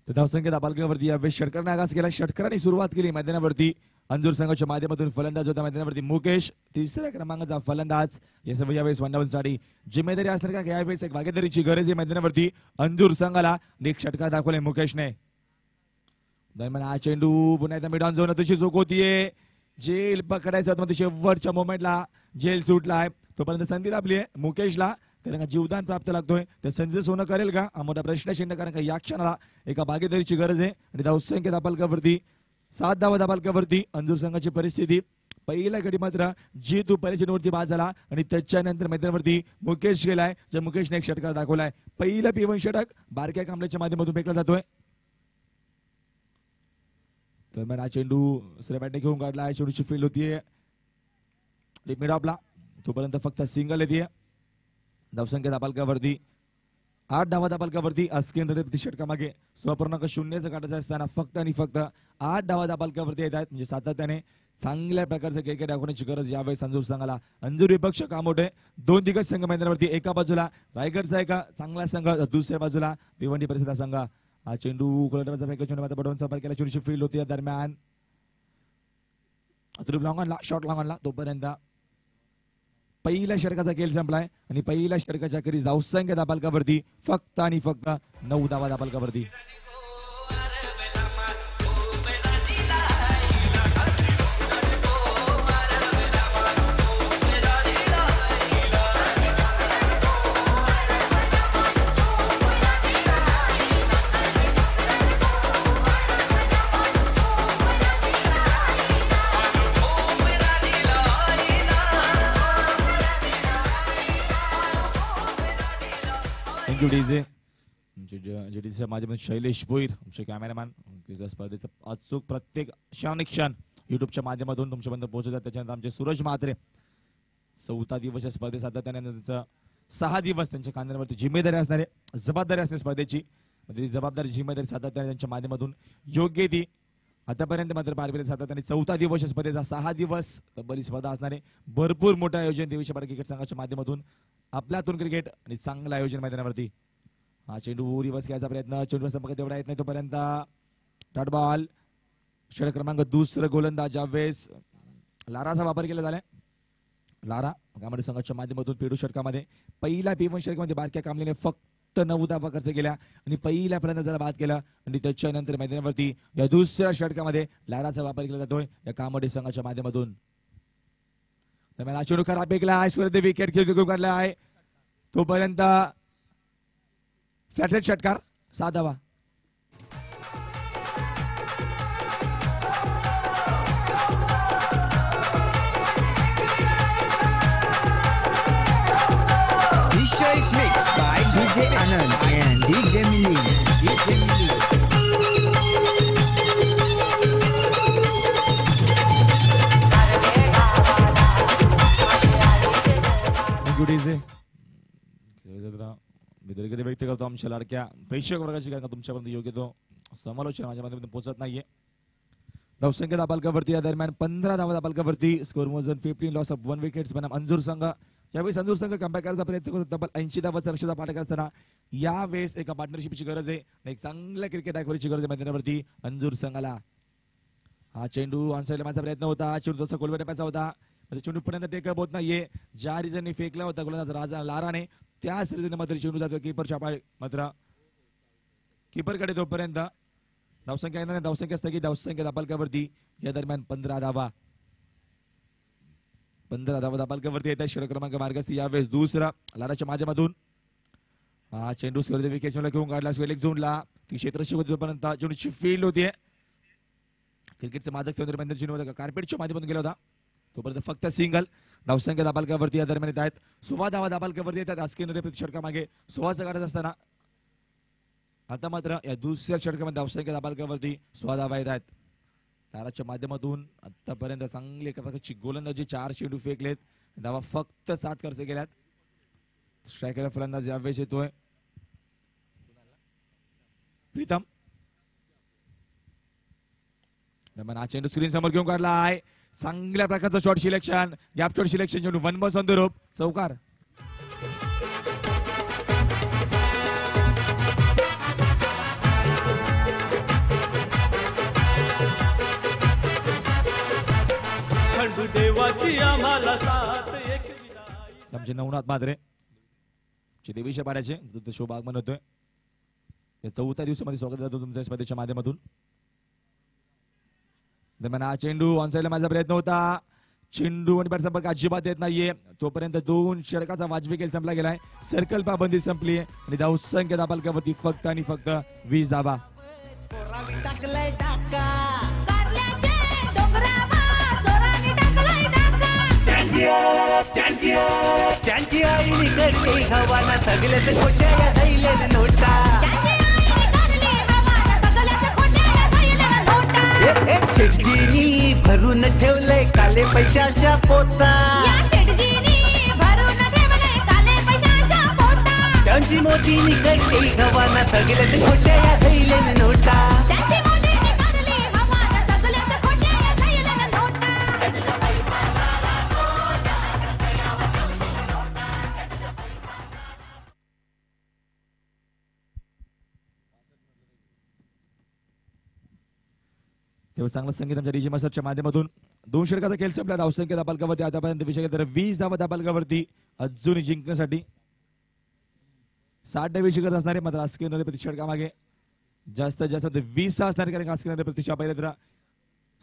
तर धावसंख्येत अपालकावरती यावेळेस षटकाराने आगास केला. षटकाराने सुरुवात केली मैदानावरती अंजूर संघाच्या माध्यमातून. फलंदाज होता मैदानावरती मुकेश, तिसऱ्या क्रमांकाचा फलंदाज. या सर्व यावेळेस साठी जिम्मेदारी असणार का यावेळेस एक भागीदारीची गरज आहे मैदानावरती अंजूर संघाला. एक षटकार दाखवले मुकेशने. दरम्यान हा चेंडू पुन्हा एकदा मिड ऑन झोन तुझी चूक होतीये. जेल पकडायचा मध्ये शेवटच्या मोमेंटला जेल सुटलाय. तोपर्यंत संधी लाभली आहे मुकेशला, कारण का जीवदान प्राप्त लागतोय. तर संधी सोनं करेल का हा मोठा प्रश्नचिन्ह, कारण का या क्षणाला एका भागीदारीची गरज आहे. आणि धावसंख्येत अपालकावरती 7 धावा अपालकावरती अंजूर संघाची परिस्थिती. पहिल्या गडी मात्र जेतू पहिल्या चेंडूवरती बाद झाला आणि त्याच्यानंतर मैदानावरती मुकेश गेलाय, ज्या मुकेशने एक षटकार दाखवलाय. पहिला P1 षटक बारक्या कांबळेच्या माध्यमातून फेकला जातोय. तर हा चेंडू दुसऱ्या बॅटने घेऊन काढला. चेंडूची फील्ड होतीये मिड ऑफला, तोपर्यंत फक्त सिंगल येते. धावसंख्येत अपालकावरती 8 धावा अपालकावरती. अस्किन षटकामागे 0.0 काढायचं असताना फक्त आणि फक्त 8 धावा अपालकावरती येत आहेत. म्हणजे सातत्याने चांगल्या प्रकारचे क्रिकेट दाखवण्याची गरज यावेळेस अंजूर संघाला. अंजूर विपक्ष कामोठे. दोन दिग्गज संघ मैदानावरती, एका बाजूला रायगडचा एका चांगला संघ, दुसऱ्या बाजूला भिवंडी परिसराचा संघ. हा चेंडू गोलंदाजाचा फेक चेंडू मात्र बडवून संपर्क केला. चेंडूची फील्ड होती. दरम्यान लॉंगॉनला शॉट लॉंगॉनला. तोपर्यंत पहिल्या षटकाचा खेळ संपलाय आणि पहिल्या षटकाच्या अखेरीस धावसंख्येत अपालकावरती फक्त आणि फक्त 9 धावा अपालकावरती. Thank you DJ. जेडीसीच्या माध्यमातून शैलेश भोईर आमचे कॅमेरामॅन स्पर्धेचं अचूक प्रत्येक क्षण युट्यूबच्या माध्यमातून तुमच्यापर्यंत पोहोचवतात. त्याच्यानंतर आमचे सूरज म्हात्रे 4था दिवस स्पर्धे सातत्याने त्यांचं 6 दिवस त्यांच्या खांद्यावरती जिम्मेदारी असणारे, जबाबदारी असणे स्पर्धेची. जबाबदारी जिम्मेदारी सातत्याने त्यांच्या माध्यमातून योग्य ती आतापर्यंत मात्र पार पडले. सातत्याने 4था दिवस स्पर्धेचा 6 दिवस तब्बल स्पर्धा असणारे. भरपूर मोठं आयोजन देवीच्या पार क्रिकेट संघाच्या माध्यमातून आपल्यातून क्रिकेट आणि चांगलं आयोजन मैदानावरती. हा चेंडू रिवर्स घ्यायचा प्रयत्न, चेंडू संपर्क तेवढा येत नाही तोपर्यंत डॉट बॉल. षटक क्रमांक दुसरं गोलंदाज यावेळेस लाराचा वापर केला झालाय. लारा कांबळे संघाच्या माध्यमातून पेडू षटकामध्ये पहिला P1 षटकामध्ये बारक्या कांबळेने फक्त 9 धावा खर्च केल्या आणि पहिल्या फलंदाजाला बाद केला. आणि त्याच्यानंतर मैदानावरती या दुसऱ्या षटकामध्ये लाराचा वापर केला जातोय या कांबळे संघाच्या माध्यमातून. दरम्यान चेंडू खराब फेकला, विकेट घेऊन काढला आहे. तोपर्यंत फ्लॅट षटकार 7 धावा. This show is mixed by DJ Anand and DJ Millie. DJ Millie. Thank you DJ विदर्गरी व्यक्त करतो आमच्या लाडक्या प्रेक्षक वर्गाची कारण का तुमच्यापर्यंत योग्य तो समालोचना माझ्या माध्यमातून पोहोचत नाहीये. धावसंख्या दाबालकावरती या दरम्यान 15 धावा दाबालकावरती स्कोर मोजन 15 लॉस ऑफ 1 विकेट्स बनाम अंजूर संघ. यावेळेस अंजूर संघ कमबॅक करायचा प्रयत्न करतो. तब्बल 80 धावांचा लक्ष्य पाठ असताना यावेळेस एका पार्टनरशिपची गरज आहे. एक चांगल्या क्रिकेट ॲक्वरची गरज आहे मैदानावरती अंजूर संघाला. हा चेंडू ऑनसाइडला माझा प्रयत्न होता. चेंडू तसा गोलबेट टप्प्याचा होता. चेंडू पर्यंत टेकअप होत नाहीये. ज्या रिझनने फेकला होता गोलंदाज राजा लाराने त्याच रिझनने मात्र चेंडू जातो कीपरच्या पाय मात्र कीपरकडे तोपर्यंत धावसंख्या येणार. धावसंख्या स्थगित. धावसंख्या दाबालकावरती या दरम्यान 15 धावा दाबालकावरती येत आहे. षटक क्रमांक मार्गस्थी यावेळेस दुसरा लाराच्या माध्यमातून हा चेंडू स्कोर विकेट घेऊन काढला स्वेलिक झोनला. ती क्षेत्रशी होती तोपर्यंत चेंडूची फील्ड होतीये. क्रिकेटचं मादक चंद्रमंदिर चेंडू होता कार्पेटच्या माध्यमातून गेला होता तोपर्यंत फक्त सिंगल. धावसंख्या दाबालकावरती या दरम्यान येत आहेत. 16 धावा दाबालकावरती येतात. राजकीय नदी षटकामागे 16 काढत असताना आता मात्र या दुसऱ्या षटकामध्ये धावसंख्या दाबालकावरती 16 धावा येत आहेत. ताराच्या माध्यमातून आतापर्यंत चांगली एका प्रकारची गोलंदाजी 4 चेंडू फेकलेत. धावा फक्त 7 खर्च केल्यात. स्ट्रायकरला फलंदाज यावेळेस येतोय प्रीतम. हा चेंडू स्क्रीन समोर घेऊन काढला आहे. चांगल्या प्रकारचं shot selection gap shot selection चेंडू 1 बॉल ऑन द रोप चौकार. देवाची आम्हाला साथ एक आमचे नवनाथ मात्रे देवीच्या पाड्याचे शोभ आगमन होतोय. या 4थ्या दिवसामध्ये स्वागत करतो तुमच्या स्पर्धेच्या माध्यमातून. दरम्यान हा चेंडू ऑनसाइडला माझा प्रयत्न होता. चेंडू आणि बॅट संपर्क अजिबात येत नाहीये. तोपर्यंत 2 षटकाचा वाजवी खेळ संपला गेलाय. सर्कल पाबंदी संपली आणि धावसंख्या दाबालकावरती फक्त आणि फक्त 20 धावा. टाकलाय टाका कारल्याचे डोंगरावर चोराने टाकलाय टाका. त्यांची आई निघडली हवाना सगळेच खोट्या धैले नोटा. त्याची आई निघाली हवाला सगळ्याचे खोट्या धैर्याला नोटा. शेटजीनी भरून ठेवलंय काले पैशाच्या पोता. या शेटजीनी भरून ठेवले काले पैशाच्या पोटा. त्यांची मोठी निघडली हवाना सगळेच खोट्या धैले नोटा. त्याची मोदी निघाली हवाला सगळ्याचे खोट्या धैर्याला नोटा. तेव्हा चांगलं संगीत आमच्या डीजे मास्टरच्या माध्यमातून 2 षटकाचा खेळ संपला. धावसंख्या दाबालकावरती आतापर्यंत विषय 20 धावा दाबालकावरती अजून जिंकण्यासाठी 60 धावे शिकत असणारे मात्र आस्किन प्रति षटकामागे जास्तीत जास्त 20 असणारे कारण आस्किन प्रतिशा पहिले तर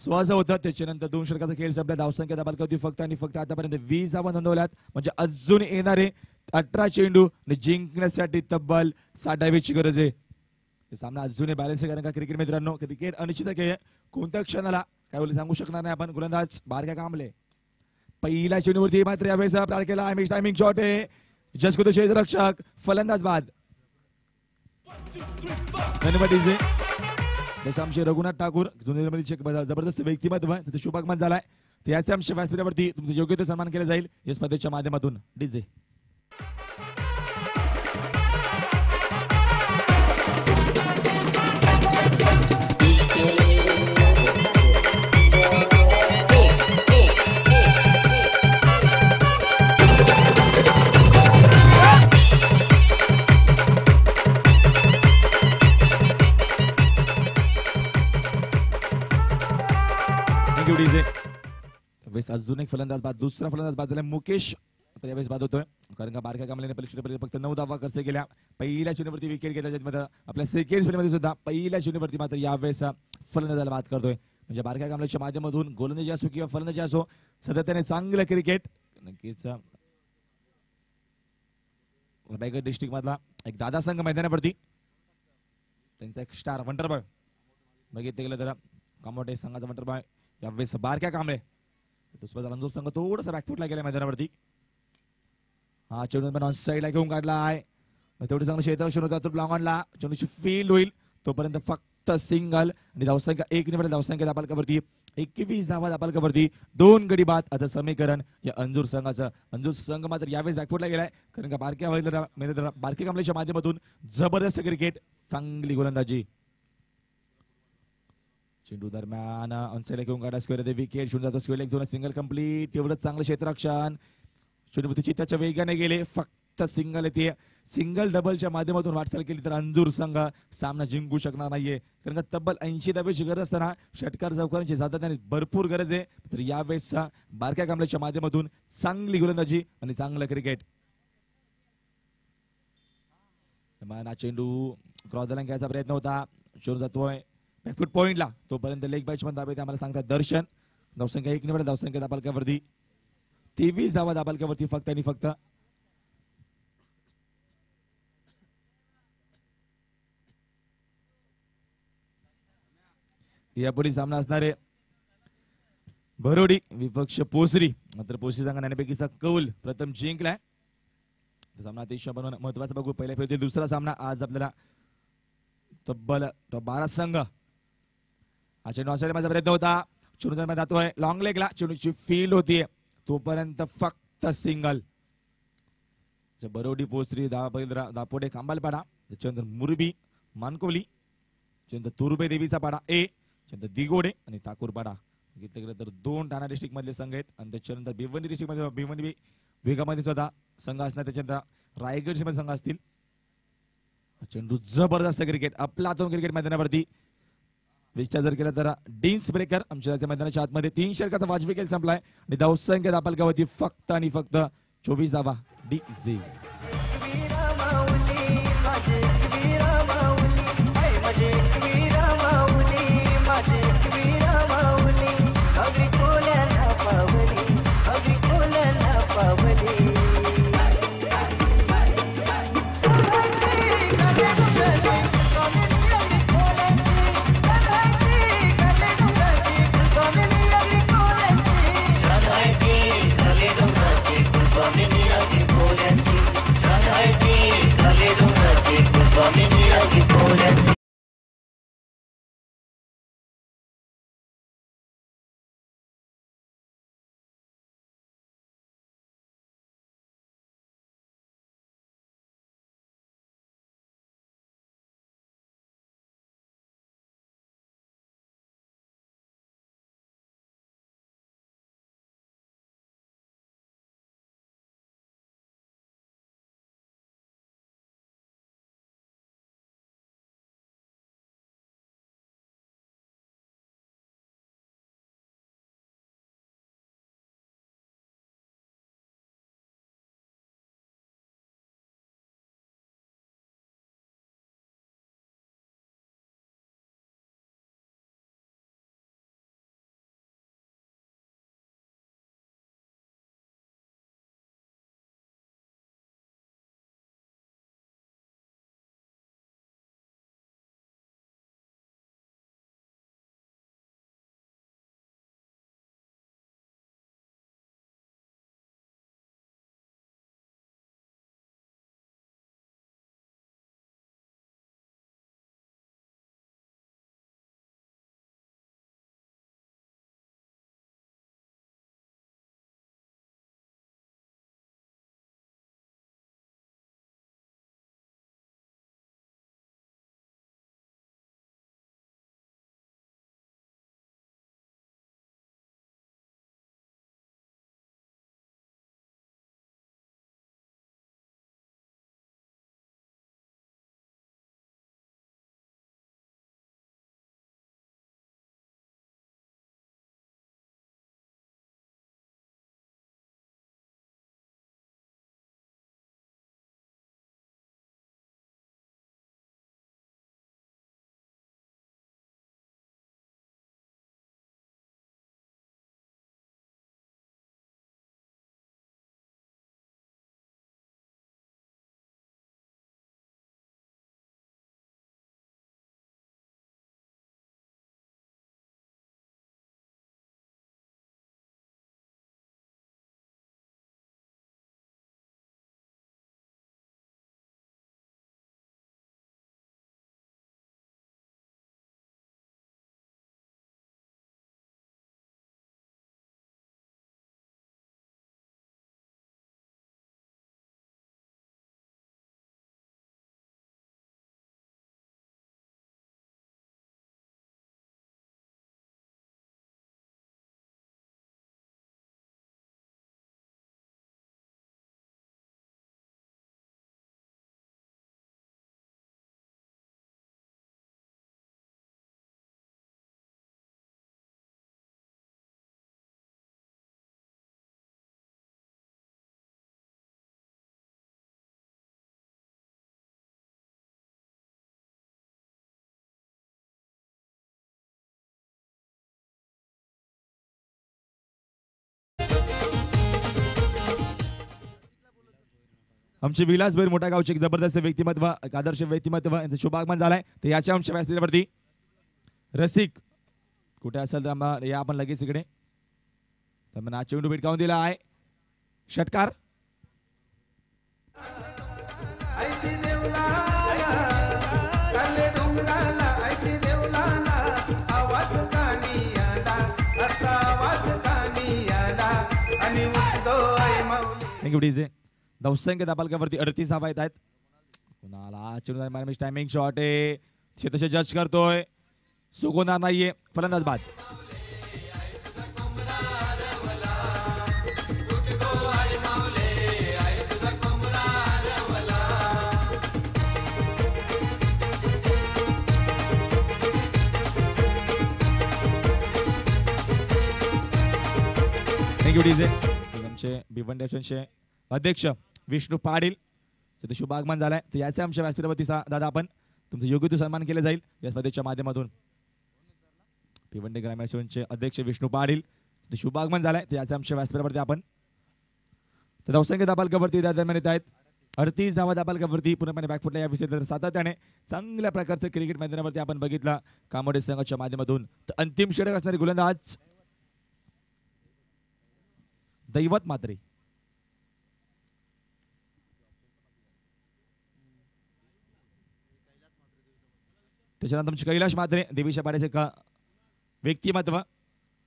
16 होतं. त्याच्यानंतर 2 षटकाचा खेळ संपला. धावसंख्या दाबालकावरती फक्त आणि फक्त आतापर्यंत 20 धावा नोंदवल्यात. म्हणजे अजून येणारे 18 चेंडू जिंकण्यासाठी तब्बल 60 धावेची गरज आहे. सामना अजूनही बॅलन्स आहे कारण का क्रिकेट मित्रांनो क्रिकेट अनिश्चित आहे. कोणत्या क्षणाला काय बोलले सांगू शकणार नाही आपण. गोलंदाज बारक्या कांबळे पहिल्या चेंडूवरती मात्र यावेळेस प्रार केला. टायमिंग शॉट आहे. जसकुद क्षेत्ररक्षक फलंदाज बाद. धन्यवाद आमचे रघुनाथ ठाकूर जुन्नरमधील जबरदस्त व्यक्तिमत्व शुभागमन झालाय. त्याच्या आमच्या व्यासपीठावरती तुमचे योग्य ते सन्मान केला जाईल या स्पर्धेच्या माध्यमातून. डीजे अजून एक फलंदाज बाद. दुसरा फलंदाज बाद झाला मुकेश तर यावेळेस बाद होतोय कारण का बारक्या कांबळेने परीक्षेपर्यंत फक्त 9 धावा खर्च केल्या. पहिल्या चेंडूवरती विकेट घेतल्या. आपल्या सेकंड स्पेलमध्ये सुद्धा पहिल्या चेंडूवरती मात्र यावेळेस फलंदाजाला बाद करतोय. म्हणजे बारक्या कांबळेच्या माध्यमातून गोलंदाजी असो किंवा फलंदाजी असो सातत्याने चांगलं क्रिकेट नक्कीच. रायगड डिस्ट्रिक्ट मधला एक दादा संघ मैदानावरती त्यांचा एक स्टार वंडरबॉय बघितलं गेलं तर कामोटे संघाचा वंडरबॉय यावेळेस बारक्या कांबळे. दुसरा संघ थोडासा बॅकफुटला गेला मैदानावरती. हा चेंडू ऑन साईडला घेऊन काढला आहे. तेवढे चांगलं क्षेत्ररक्षण होतं अतुल लॉंगॉनला. चेंडूची फील्ड होईल तोपर्यंत फक्त सिंगल आणि धावसंख्या 1 निवड. धावसंख्या दाबालकावरती 21 धावा दाबालकावरती 2 गडी बाद. आता समीकरण या अंजूर संघाचं. अंजूर संघ मात्र यावेळेस बॅकफुटला गेलाय कारण का बारके कांबळेच्या माध्यमातून जबरदस्त क्रिकेट, चांगली गोलंदाजी. चेंडू दरम्यान ऑनसाइड घेऊन काढा स्क्वेअर विकेट. शून्य जातो स्क्वेअर झोन. Single complete. एवढंच चांगलं क्षेत्ररक्षण. चेंडूपती चित्ताच्या वेगाने गेले. फक्त सिंगल येते. सिंगल डबलच्या माध्यमातून वाटचाल केली तर अंजूर संघ सामना जिंकू शकणार नाहीये कारण का तब्बल 80 धावेची गरज असताना षटकार चौकारांची सातत्याने भरपूर गरज आहे. तर यावेळेस बारक्या कांबळेच्या माध्यमातून चांगली गोलंदाजी आणि चांगलं क्रिकेट. चेंडू क्रॉस द लाईन घ्यायचा प्रयत्न होता. चेंडू जातोय बॅकफुट पॉइंटला तोपर्यंत लेग बॅट्समन दाबे आम्हाला सांगतात दर्शन. धावसंख्या 1 निवड. धावसंख्या दाबालकावरती 23 धावा दाबालकावरती फक्त आणि फक्त. यापुढे सामना असणारे भरोडी विपक्ष पोसरी. मात्र पोसरी संघ नाणेफेकीचा कौल प्रथम जिंकलाय. सामना अतिशय महत्वाचा बघू. पहिल्या फेरीतील दुसरा सामना आज आपल्याला तब्बल 12 संघ. हा चेंडू ऑनसाइड माझा प्रयत्न होता. चेंडू दरम्यान जातोय लॉंग लेगला. चेंडूची फील्ड होतीये तोपर्यंत फक्त सिंगल. बरोडी पोसरी दापोडे कांबालपाडा. त्याच्यानंतर मुरबी मानकोली. त्याच्यानंतर तुर्बे देवीचा पाडा ए. त्याच्यानंतर दिगोडे आणि ताकूरपाडा. घेतले गेले तर 2 ठाणा डिस्ट्रिक्ट मधले संघ आहेत आणि त्याच्यानंतर भिवंडी डिस्ट्रिक्ट मध्ये भिवंडी वेगामध्ये सुद्धा संघ असणार. त्याच्यानंतर रायगड संघ असतील. चेंडू जबरदस्त क्रिकेट आपला तो क्रिकेट मैदानावरती विचार जर केला तर डीन्स ब्रेकर आमच्या मैदानाच्या आतमध्ये 3 षटकाचा वाजवी खेळ संपलाय आणि धावसंख्या दाबालकावरती फक्त आणि फक्त 24 धावा. डीजे आमचे विलास भैर मोठा गावचे एक जबरदस्त व्यक्तिमत्व एक आदर्श व्यक्तिमत्व यांचं शुभागमन झालाय तर याच्या आमच्या व्यासपीठावरती रसिक कुठे असेल तर या आपण लगेच इकडे तर मग चेंडू भिटकावून दिला आहे षटकार थँक्यू डीजे दौसंख्य दाबालकावरती 38 धावा येत आहेत कुणाला चेंडू टायमिंग शॉट आहे तसे जज करतोय सुगोनार नाहीये फलंदाज बाद थँक्यू डीजे आमचे भिवंडी असोसिएशनचे अध्यक्ष विष्णू पाटील सध्या शुभ आगमन झालाय तर याचे आमच्या व्यासपीठावरती दादा आपण तुमचं योग्य तो सन्मान केला जाईल या स्पर्धेच्या माध्यमातून भिवंडी ग्रामीण असोसिएशनचे अध्यक्ष विष्णू पाटील शुभ आगमन झालाय तर याचे आमच्या व्यासपीठावरती आपण तर दौसंख्य दाबालकावरती त्या दरम्यान येत आहेत 38 धावा दाबालकावरती पूर्णपणे बॅकफुटला या विषयी तर सातत्याने चांगल्या प्रकारचं क्रिकेट मैदानावरती आपण बघितला कामोडे संघाच्या माध्यमातून तर अंतिम षटक असणारे गोलंदाज दैवत मात्रे त्याच्यानंतर तुमचे कैलाश मात्रे देवीच्या पाड्याचे का व्यक्तिमत्व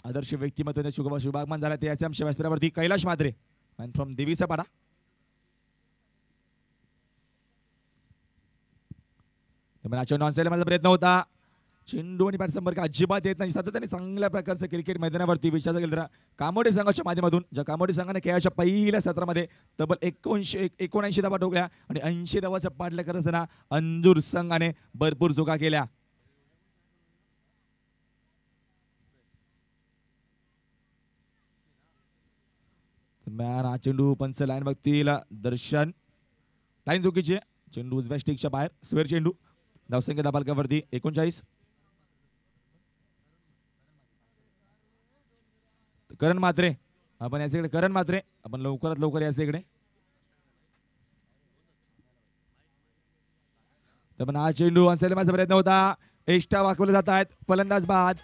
आदर्श व्यक्तिमत्व शुभागमन झाला ते याचे आमच्या व्यासपीठावरती कैलाश मात्रे मॅन फ्रॉम देवीचा पाडा माझा प्रयत्न होता चेंडू आणि बॅट संपर्क अजिबात येत नाही सातत्याने चांगल्या प्रकारचं क्रिकेट मैदानावरती विचारलं गेलं तर कामोडे संघाच्या माध्यमातून ज्या कामोडे संघाने खेळाच्या पहिल्या सत्रामध्ये तब्बल 79 धावा ठोकल्या आणि 80 धावाचा पाठलाग करत असताना अंजूर संघाने भरपूर चुका केल्या मॅन हा चेंडू पंच लाईन बघतील दर्शन लाईन चुकीची चेंडू उजव्या स्टिकच्या बाहेर स्क्वेअर चेंडू धावसंख्या दाबालकावरती 39 करण मात्रे आपण याच्याकडे करण मात्रे आपण लवकरात लवकर याच इकडे तर पण हा चेंडू अंसायला माझा प्रयत्न होता एक्स्ट्रा वाकवले जात आहेत फलंदाज बाद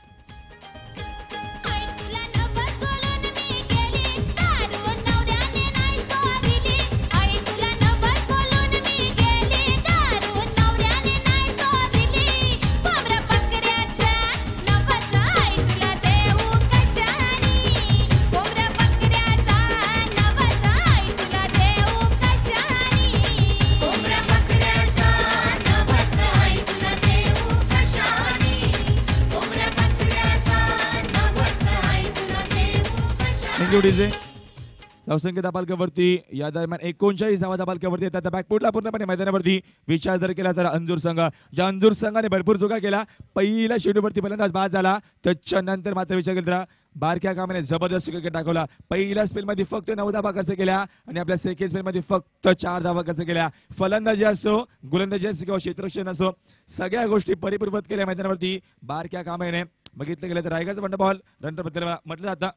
धावसंख्या दाबालकावरती या दरम्यान 39 धावा दाबालकावरती येतात बॅकफुटला पूर्णपणे मैदानावरती विचार जर केला तर अंजूर संघ ज्या अंजूर संघाने भरपूर चुका केला पहिल्या शेड्यूवरती फलंदाज बाद झाला त्याच्यानंतर मात्र विचार केला तर बारक्या कामाने जबरदस्त क्रिकेट दाखवला पहिल्या स्पेलमध्ये फक्त 9 धावा खर्च केल्या आणि आपल्या सेकंड स्पेलमध्ये फक्त 4 धावा खर्च केल्या फलंदाजी असो गोलंदाजी असो किंवा क्षेत्ररक्षण असो सगळ्या गोष्टी परिपूर्वत केल्या मैदानावरती बारक्या कामाने बघितलं गेलं तर रायगडचा बंड बॉल रनर बद्दल म्हटलं जातं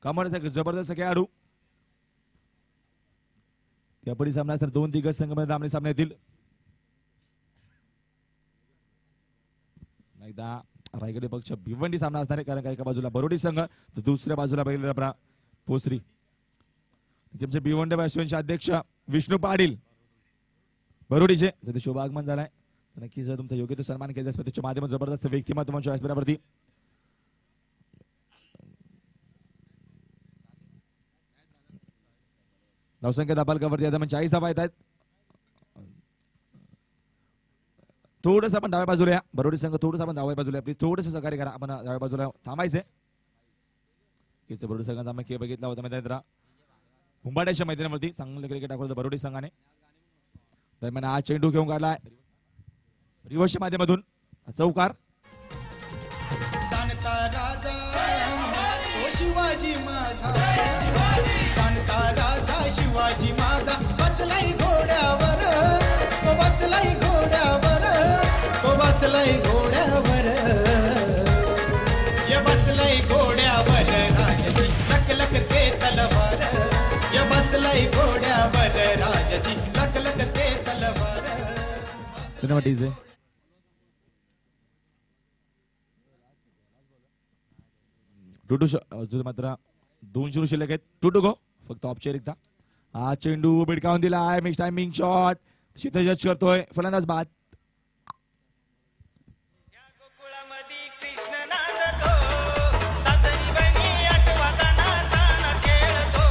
कामाचा जबरदस्त खेळाडू त्यापुढे सामना असणार 2 दिग्गज संघामध्ये आमने सामने येतील एकदा रायगड पक्ष भिवंडी सामना असणार आहे कारण एका बाजूला बरोडी संघ तर दुसऱ्या बाजूला बघितलं आपला पोसरी तुमचे भिवंडी असोसिएशनचे अध्यक्ष विष्णू पाटील बरोडीचे सध्या शुभ आगमन झालाय नक्कीच जर तुमचा योग्य तो सन्मान केला त्याच्या माध्यमातून जबरदस्त व्यक्तिमत्वाच्या व्यासपीठावरती धावसंख्या दाबालकावरती आता 40 धावा येत आहेत थोडंसं आपण डाव्या बाजूला या बरोडी संघ थोडंसं आपण डाव्या बाजूला आपली थोडंसं सहकार्य करा आपण डाव्या बाजूला थांबायचंय बरोडी संघाचा आम्ही खेळ बघितला होता मैदानात उंबाड्याच्या मैदानावरती चांगलं क्रिकेट दाखवलं बरोडी संघाने दरम्यान हा चेंडू घेऊन काढलाय रिव्हर्सच्या माध्यमातून चौकार शिवाजी माझा जाणता राजा शिवाजी माझा बसलाई घोड्यावर तो बसलाई घोड्यावर तो बसलाई घोड्यावर या बसलाई घोड्यावर राज लख लख ते तलवार या बसलाई घोड्यावर घोड्यावर राजाची लखलखते तलवार धन्यवाद डीजे. टू अजून मात्र 2 चेंडू शिल्लक आहेत. 2 गो फक्त औपचारिकता. हा चेंडू भिडकावून दिला आहे. मिस टायमिंग शॉट शीतल जज करतोय. फलंदाज बाद. गोकुळामध्ये कृष्ण नाचतो सातही बहिणी आठवताना गाणं खेळतो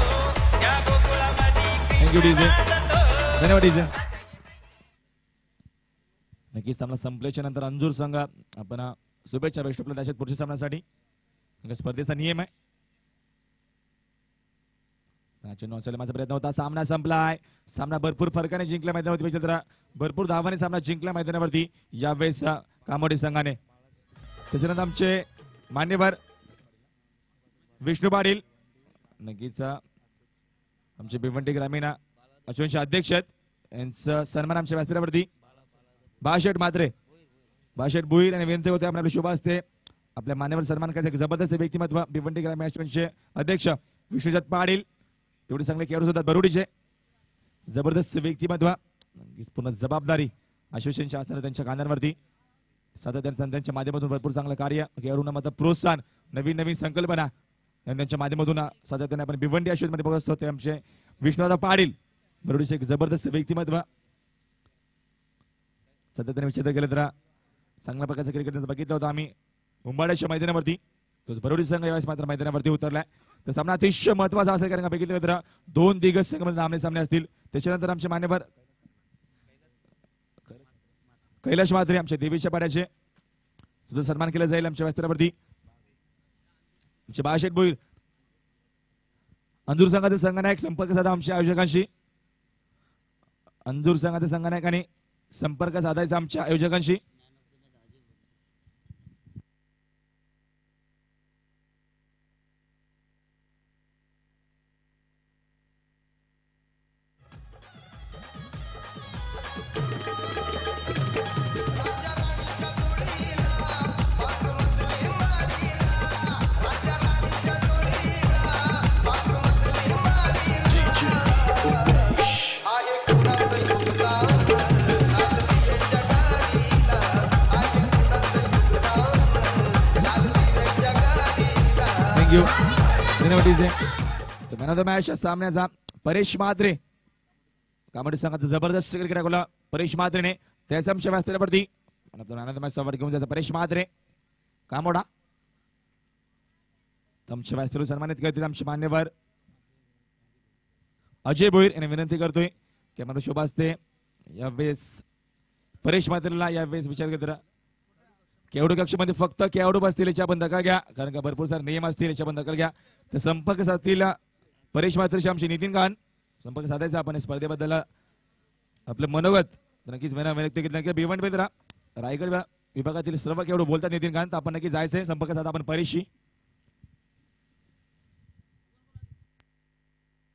या गोकुळामध्ये थँक्यू कृष्ण डीजे. नाचतो. धन्यवाद डीजे. नक्कीच सामना संपल्याच्या नंतर अंजूर संघ आपण शुभेच्छा बेस्ट ऑफ लक त्याच्यात पुढच्या सामन्यासाठी. स्पर्धेचा नियम आहे. माझा प्रयत्न होता. सामना संपलाय. सामना भरपूर फरकाने जिंकला मैदानावरती. भरपूर धावाने सामना जिंकला मैदानावरती यावेळेस कामोडी संघाने. त्याच्यानंतर आमचे मान्यवर विष्णू पाटील नक्कीच आमचे भिवंडी ग्रामीण अश्विनचे अध्यक्ष आहेत. यांचा सन्मान आमच्या व्यासपीठावरती बाळाशेठ म्हात्रे बाळाशेठ भुईर आणि विनंती होते आपल्याला शुभ असते आपल्या मान्यवर सन्मान करायचं. एक जबरदस्त व्यक्तिमत्व भिवंडी ग्रामीण अश्विनचे अध्यक्ष विष्णुदत्त पाटील. तेवढे चांगले खेळाडू होतात बरोडीचे. जबरदस्त व्यक्तिमत्व पूर्ण जबाबदारी आश्वासनच्या असणाऱ्या त्यांच्या कानांवरती. सातत्याने त्यांच्या माध्यमातून भरपूर चांगलं कार्य खेळाडूंना मात्र प्रोत्साहन नवीन नवीन संकल्पना आणि त्यांच्या माध्यमातून सातत्याने आपण भिवंडी अश्विनमध्ये बघत असतो. ते आमचे विष्णुदादा पाटील बरोडीचे एक जबरदस्त व्यक्तिमत्व. सातत्याने विचार केलं तर चांगल्या प्रकारचं क्रिकेट बघितलं होतं आम्ही उंबाड्याच्या मैदानावरती. तोच बरोडी संघ यावेळेस मात्र मैदानावरती उतरलाय. तर सामना अतिशय महत्वाचा असेल कारण बघितलं तर 2 दिग्गज संघ आमने सामने असतील. त्याच्यानंतर आमचे मान्यवर कैलाश म्हात्रे आमच्या देवीच्या पाड्याचे सुद्धा सन्मान केला जाईल आमच्या व्यासपीठावरती. आमचे बाळाशेठ भोईर अंजूर संघाचे संघनायक संपर्क साधा आमच्या आयोजकांशी. अंजूर संघाचे संघनायकांनी संपर्क साधायचा आमच्या आयोजकांशी. Thank you. Man of the match सामन्याचा परेश म्हात्रे कामोडी संघाचा जबरदस्त क्रिकेट दाखवला परेश म्हात्रेने. त्याच्या आमच्या व्यासपीठावरती man of the match award घेऊन जायचा परेश म्हात्रे कामोडा. आमच्या व्यासपीठावर सन्मानित करतील आमचे मान्यवर अजय भोईर यांनी विनंती करतोय की आम्हाला शोभा असते यावेळेस परेश म्हात्रेला यावेळेस विचार करत खेळाडू कक्षामध्ये फक्त खेळाडू बसतील याच्या आपण दखल घ्या कारण का भरपूर सारे नियम असतील याच्या आपण दखल घ्या. तर संपर्क साधतील परेश म्हात्रेशी आमचे नितीन खान. संपर्क साधायचा आपण स्पर्धेबद्दल आपलं मनोगत नक्कीच व्यक्त केलं. भिवंडी रायगड विभागातील सर्व खेळाडू बोलतात नितीन खान. तर आपण नक्की जायचंय संपर्क साधा आपण परेशशी.